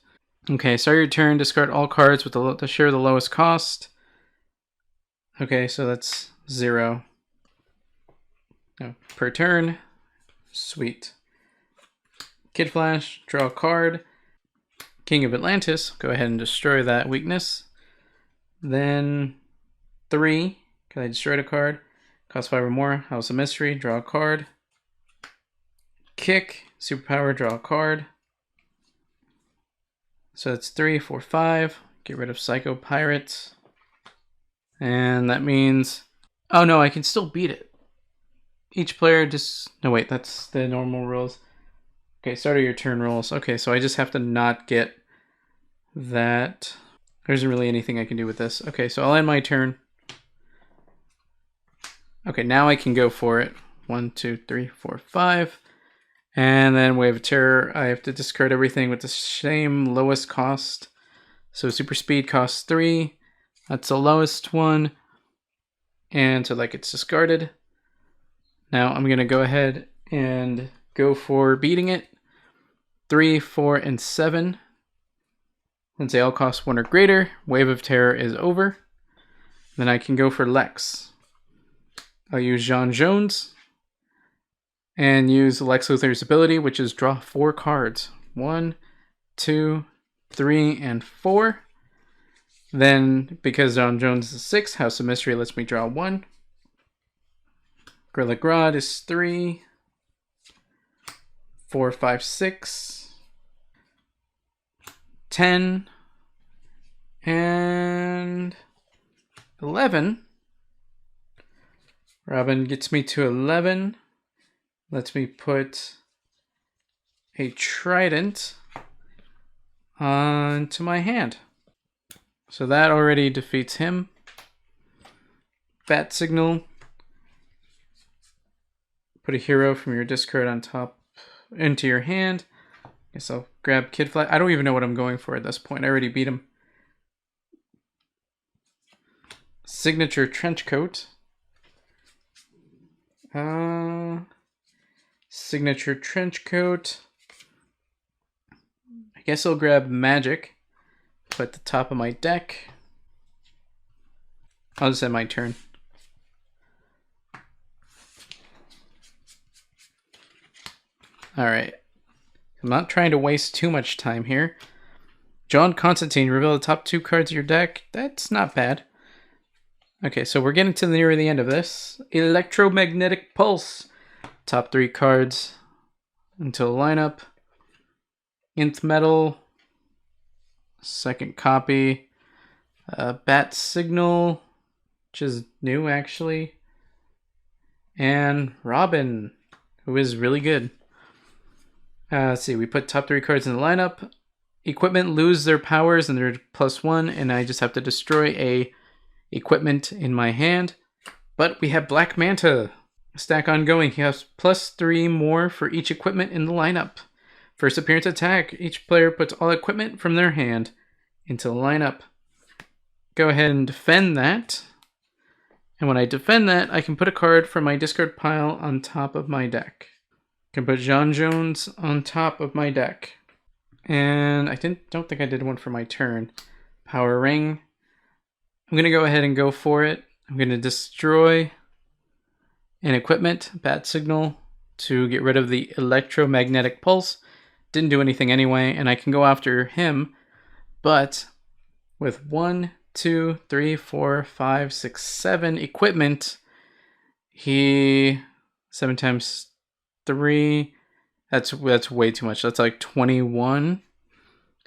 Okay, start your turn, discard all cards with the share the lowest cost. Okay, so that's 0. Oh, per turn. Sweet. Kid Flash, draw a card. King of Atlantis, go ahead and destroy that weakness. Then 3, because I destroyed a card. Cost 5 or more. House of Mystery, draw a card. Kick, Superpower, draw a card. So that's 3, 4, 5. Get rid of Psycho Pirate. And that means, oh no, I can still beat it. Each player just, no wait, that's the normal rules. Okay, start of your turn rules. Okay, so I just have to not get that. There isn't really anything I can do with this. Okay, so I'll end my turn. Okay, now I can go for it. 1, 2, 3, 4, 5. And then Wave of Terror. I have to discard everything with the same lowest cost. So super speed costs 3. That's the lowest one. And so that gets discarded. Now I'm going to go ahead and go for beating it. 3, 4, and 7. Since they all cost 1 or greater, Wave of Terror is over. Then I can go for Lex. I'll use J'onn J'onzz. And use Lex Luthor's ability, which is draw 4 cards. 1, 2, 3, and 4. Then, because J'onn J'onzz is 6, House of Mystery lets me draw 1. Gorilla Grodd is 3. 4, 5, 6. 10. And 11. Robin gets me to 11. Lets me put a trident onto my hand. So that already defeats him. Bat Signal. Put a hero from your discard on top into your hand. Guess I'll grab Kid Flash. I don't even know what I'm going for at this point. I already beat him. Signature Trenchcoat. Signature Trenchcoat. I guess I'll grab Magic. Put at the top of my deck. I'll just end my turn. Alright. I'm not trying to waste too much time here. John Constantine, reveal the top 2 cards of your deck. That's not bad. Okay, so we're getting to near the end of this. Electromagnetic Pulse. Top 3 cards until lineup. Nth Metal. Second copy. Bat Signal, which is new actually. And Robin, who is really good. Let's see, we put top 3 cards in the lineup. Equipment lose their powers and they're +1, and I just have to destroy a equipment in my hand. But we have Black Manta. Stack ongoing. He has +3 more for each equipment in the lineup. First appearance attack. Each player puts all equipment from their hand into the lineup. Go ahead and defend that. And when I defend that, I can put a card from my discard pile on top of my deck. I can put J'onn J'onzz on top of my deck. And I don't think I did one for my turn. Power Ring. I'm going to go ahead and go for it. I'm going to destroy an equipment, Bat Signal, to get rid of the Electromagnetic Pulse. Didn't do anything anyway, and I can go after him. But with 1, 2, 3, 4, 5, 6, 7 equipment, he 7 times 3. That's way too much. That's like 21.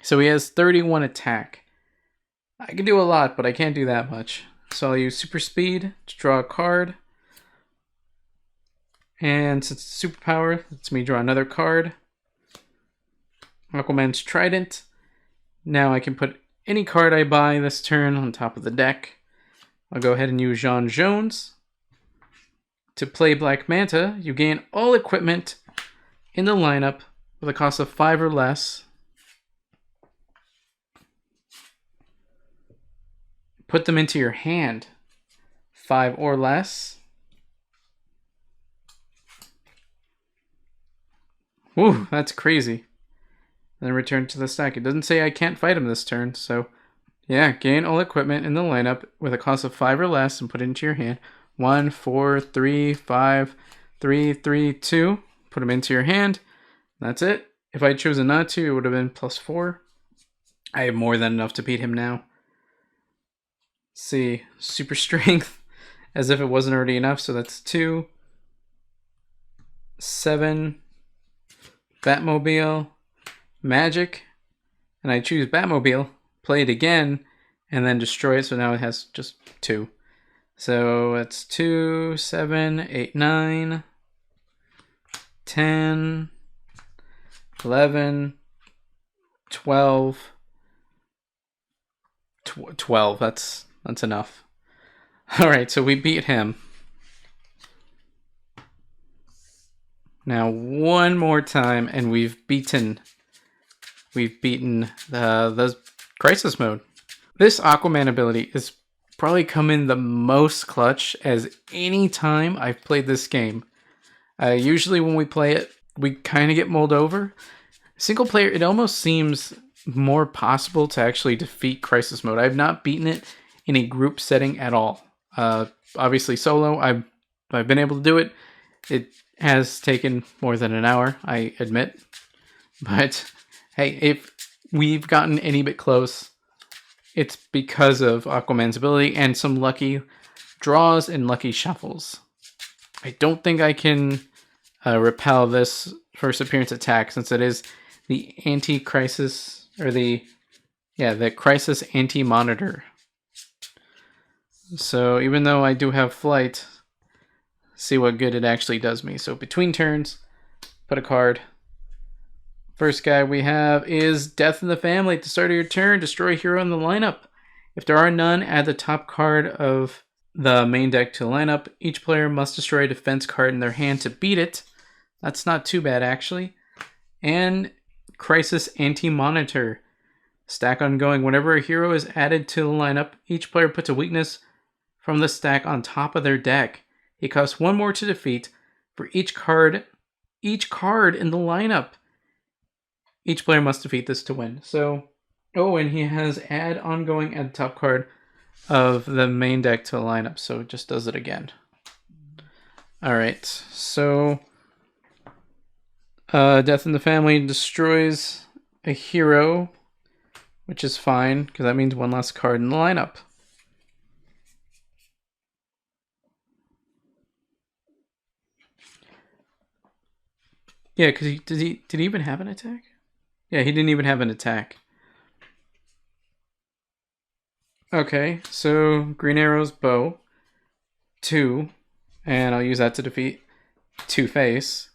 So he has 31 attack. I can do a lot, but I can't do that much. So I'll use Super Speed to draw a card. And since it's superpower, lets me draw another card. Aquaman's Trident. Now I can put any card I buy this turn on top of the deck. I'll go ahead and use J'onn J'onzz. To play Black Manta, you gain all equipment in the lineup with a cost of 5 or less. Put them into your hand. 5 or less. Ooh, that's crazy. Then return to the stack. It doesn't say I can't fight him this turn, so yeah, gain all equipment in the lineup with a cost of 5 or less and put it into your hand. 1, 4, 3, 5, 3, 3, 2. Put them into your hand. That's it. If I had chosen not to, it would have been +4. I have more than enough to beat him now. Let's see, Super Strength, as if it wasn't already enough, so that's 2. 7. Batmobile. Magic. And I choose Batmobile. Play it again. And then destroy it, so now it has just 2. So it's 2, 7, 8, 9, 10, 11, 12, 12. That's enough. All right, so we beat him. Now one more time, and we've beaten the Crisis Mode. This Aquaman ability is probably come in the most clutch as any time I've played this game. Usually when we play it, we kind of get mulled over. Single player, it almost seems more possible to actually defeat Crisis Mode. I've not beaten it in a group setting at all. Obviously solo, I've been able to do it. It has taken more than an hour, I admit. But hey, if we've gotten any bit close, it's because of Aquaman's ability and some lucky draws and lucky shuffles. I don't think I can repel this first appearance attack since it is the anti-crisis, or the crisis anti-monitor. So even though I do have flight, see what good it actually does me. So between turns, put a card. First guy we have is Death in the Family. At the start of your turn, destroy a hero in the lineup. If there are none, add the top card of the main deck to the lineup. Each player must destroy a defense card in their hand to beat it. That's not too bad, actually. And Crisis Anti-Monitor. Stack ongoing. Whenever a hero is added to the lineup, each player puts a weakness from the stack on top of their deck. It costs 1 more to defeat for each card in the lineup. Each player must defeat this to win. So, and he has add ongoing at the top card of the main deck to the lineup. So it just does it again. Alright, so Death in the Family destroys a hero, which is fine, because that means 1 less card in the lineup. Yeah, because did he even have an attack? Yeah, he didn't even have an attack. Okay, so Green Arrow's bow, 2, and I'll use that to defeat Two-Face.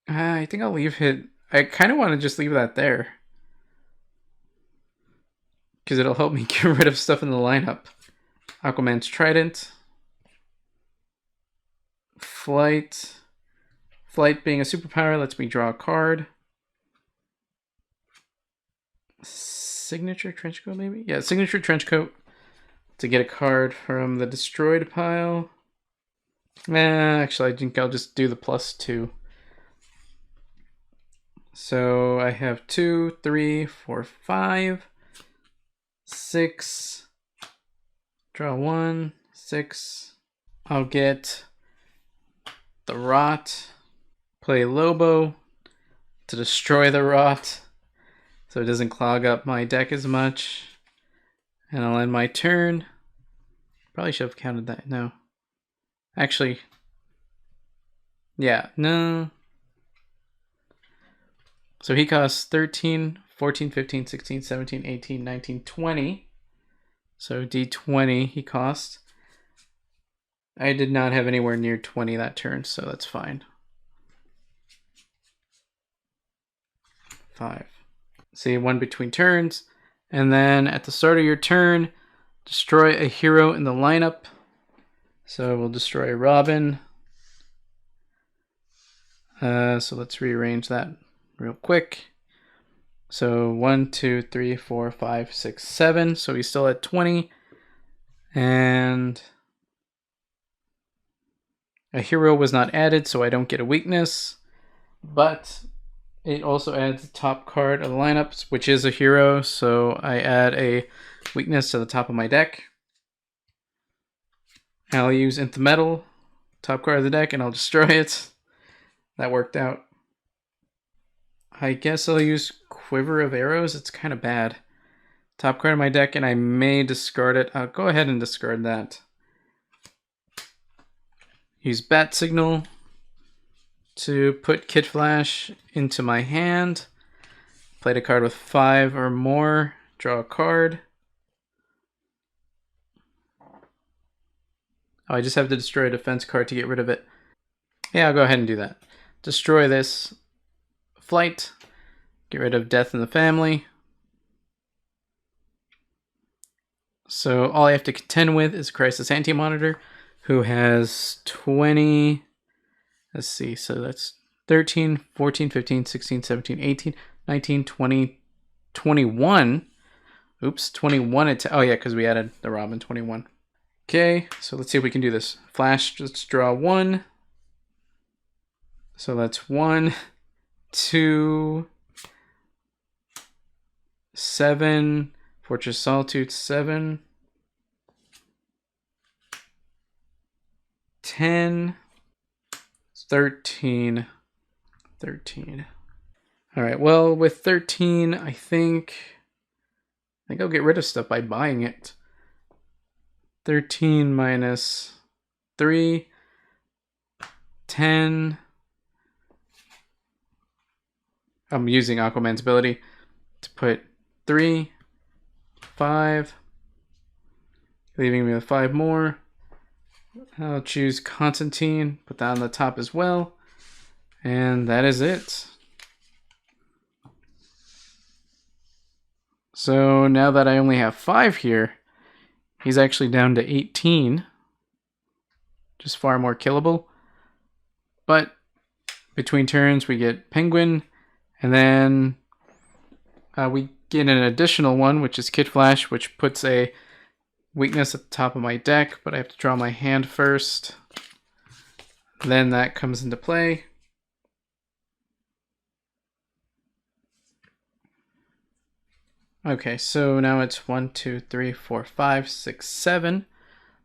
I think I'll leave it. I kind of want to just leave that there, because it'll help me get rid of stuff in the lineup. Aquaman's Trident. Flight. Flight being a superpower lets me draw a card. Signature Trenchcoat, maybe? Yeah, Signature Trenchcoat to get a card from the destroyed pile. Actually, I think I'll just do the +2. So I have 2, 3, 4, 5, 6. Draw 1, 6. I'll get the Rot. Play Lobo to destroy the Rot so it doesn't clog up my deck as much. And I'll end my turn. Probably should have counted that. No. Actually. Yeah, no. So he costs 13, 14, 15, 16, 17, 18, 19, 20. So D20 he cost. I did not have anywhere near 20 that turn, so that's fine. 5. See, 1 between turns. And then at the start of your turn, destroy a hero in the lineup. So we'll destroy Robin. So let's rearrange that real quick. So 1, 2, 3, 4, 5, 6, 7. So he's still at 20. And a hero was not added, so I don't get a weakness. But it also adds the top card of the lineup, which is a hero, so I add a weakness to the top of my deck. I'll use Nth Metal, top card of the deck, and I'll destroy it. That worked out. I guess I'll use Quiver of Arrows. It's kind of bad. Top card of my deck, and I may discard it. I'll go ahead and discard that. Use Bat Signal to put Kid Flash into my hand. Played a card with 5 or more. Draw a card. Oh, I just have to destroy a defense card to get rid of it. Yeah, I'll go ahead and do that. Destroy this Flight. Get rid of Death in the Family. So all I have to contend with is Crisis Anti-Monitor, who has 20... Let's see, so that's 13, 14, 15, 16, 17, 18, 19, 20, 21. Oops, 21 attack. Oh yeah, because we added the Robin, 21. Okay, so let's see if we can do this. Flash, let's draw 1. So that's 1, 2, 7, Fortress Solitude 7, 10, 13, 13. All right, well, with 13, I think I'll get rid of stuff by buying it. 13 minus 3, 10. I'm using Aquaman's ability to put 3, 5, leaving me with 5 more. I'll choose Constantine, put that on the top as well, and that is it. So now that I only have 5 here, he's actually down to 18, just far more killable. But between turns, we get Penguin, and then we get an additional one, which is Kid Flash, which puts a weakness at the top of my deck, but I have to draw my hand first. Then that comes into play. Okay, so now it's 1, 2, 3, 4, 5, 6, 7.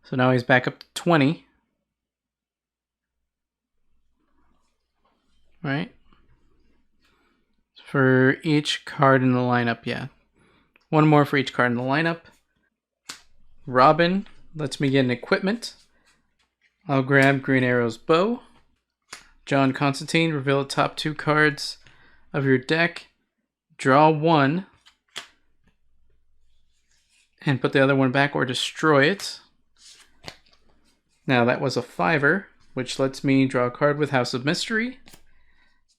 So now he's back up to 20. Right? For each card in the lineup, yeah. One more for each card in the lineup. Robin lets me get an equipment. I'll grab Green Arrow's bow. John Constantine, reveal the top 2 cards of your deck. Draw 1. And put the other one back or destroy it. Now that was a 5-er, which lets me draw a card with House of Mystery.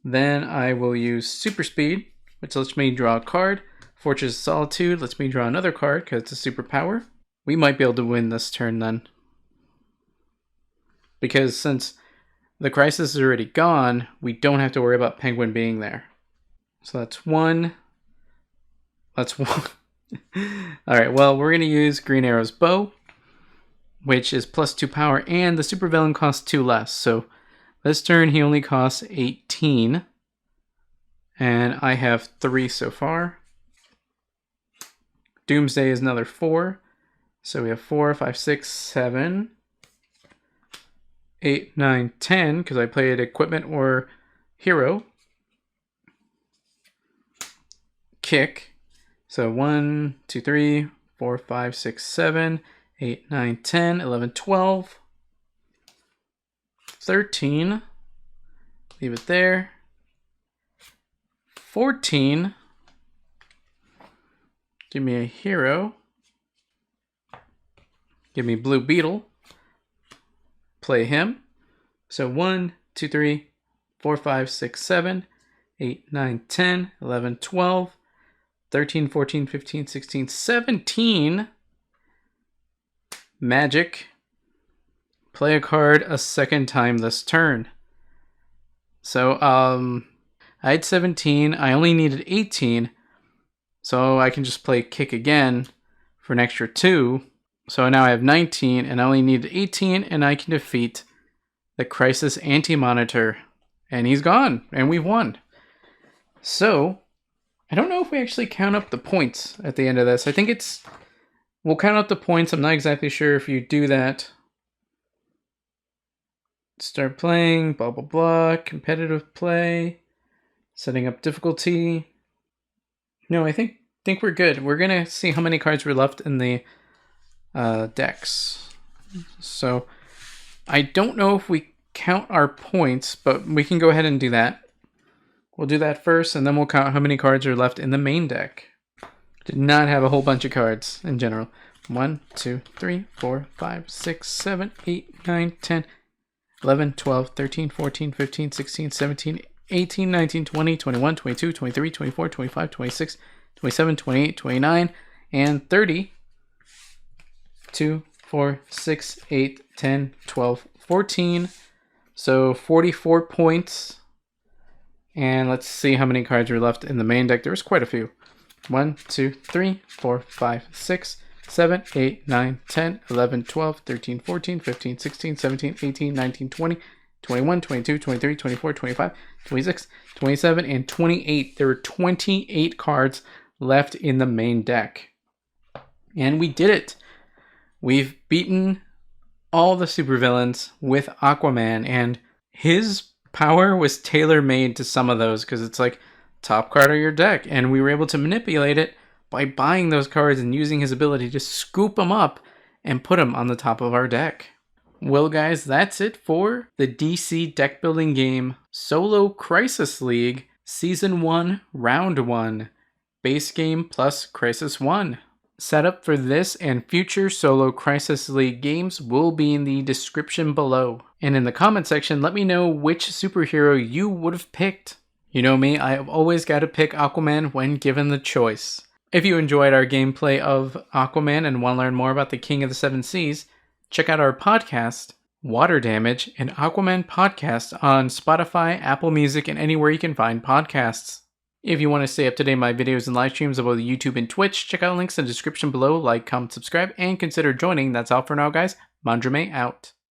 Then I will use Super Speed, which lets me draw a card. Fortress of Solitude lets me draw another card because it's a superpower. We might be able to win this turn then. Because since the Crisis is already gone, we don't have to worry about Penguin being there. So that's 1. That's 1. Alright, well, we're going to use Green Arrow's bow, which is +2 power, and the supervillain costs 2 less. So this turn he only costs 18, and I have 3 so far. Doomsday is another 4, so we have 4, 5, 6, 7, 8, 9, 10, because I played equipment or hero. Kick. So 1, 2, 3, 4, 5, 6, 7, 8, 9, 10, 11, 12, 13. Leave it there. 14. Give me a hero. Give me Blue Beetle. Play him. So 1, 2, 3, 4, 5, 6, 7, 8, 9, 10, 11, 12. 13, 14, 15, 16, 17. Magic. Play a card a second time this turn. So, I had 17. I only needed 18. So I can just play Kick again for an extra 2. So now I have 19, and I only needed 18, and I can defeat the Crisis Anti-Monitor. And he's gone, and we won. So I don't know if we actually count up the points at the end of this. I think we'll count up the points. I'm not exactly sure if you do that. Start playing, blah, blah, blah, competitive play, setting up difficulty. No, I think we're good. We're going to see how many cards were left in the decks. So I don't know if we count our points, but we can go ahead and do that. We'll do that first, and then we'll count how many cards are left in the main deck. Did not have a whole bunch of cards in general. 1, 2, 3, 4, 5, 6, 7, 8, 9, 10, 11, 12, 13, 14, 15, 16, 17, 18, 19, 20, 21, 22, 23, 24, 25, 26, 27, 28, 29, and 30. 2, 4, 6, 8, 10, 12, 14. So 44 points. And let's see how many cards were left in the main deck. There was quite a few. 1, 2, 3, 4, 5, 6, 7, 8, 9, 10, 11, 12, 13, 14, 15, 16, 17, 18, 19, 20, 21, 22, 23, 24, 25, 26, 27, and 28. There were 28 cards left in the main deck. And we did it. We've beaten all the supervillains with Aquaman, and his power was tailor-made to some of those because it's like top card of your deck, and we were able to manipulate it by buying those cards and using his ability to scoop them up and put them on the top of our deck. Well guys, that's it for the DC deck building game Solo Crisis League Season 1 Round 1 base game plus Crisis 1. Setup for this and future Solo Crisis League games will be in the description below. And in the comment section, let me know which superhero you would have picked. You know me, I have always got to pick Aquaman when given the choice. If you enjoyed our gameplay of Aquaman and want to learn more about the King of the Seven Seas, check out our podcast, Water Damage, and Aquaman Podcast on Spotify, Apple Music, and anywhere you can find podcasts. If you want to stay up to date on my videos and live streams of both YouTube and Twitch, check out links in the description below, like, comment, subscribe, and consider joining. That's all for now, guys. Manjoume out.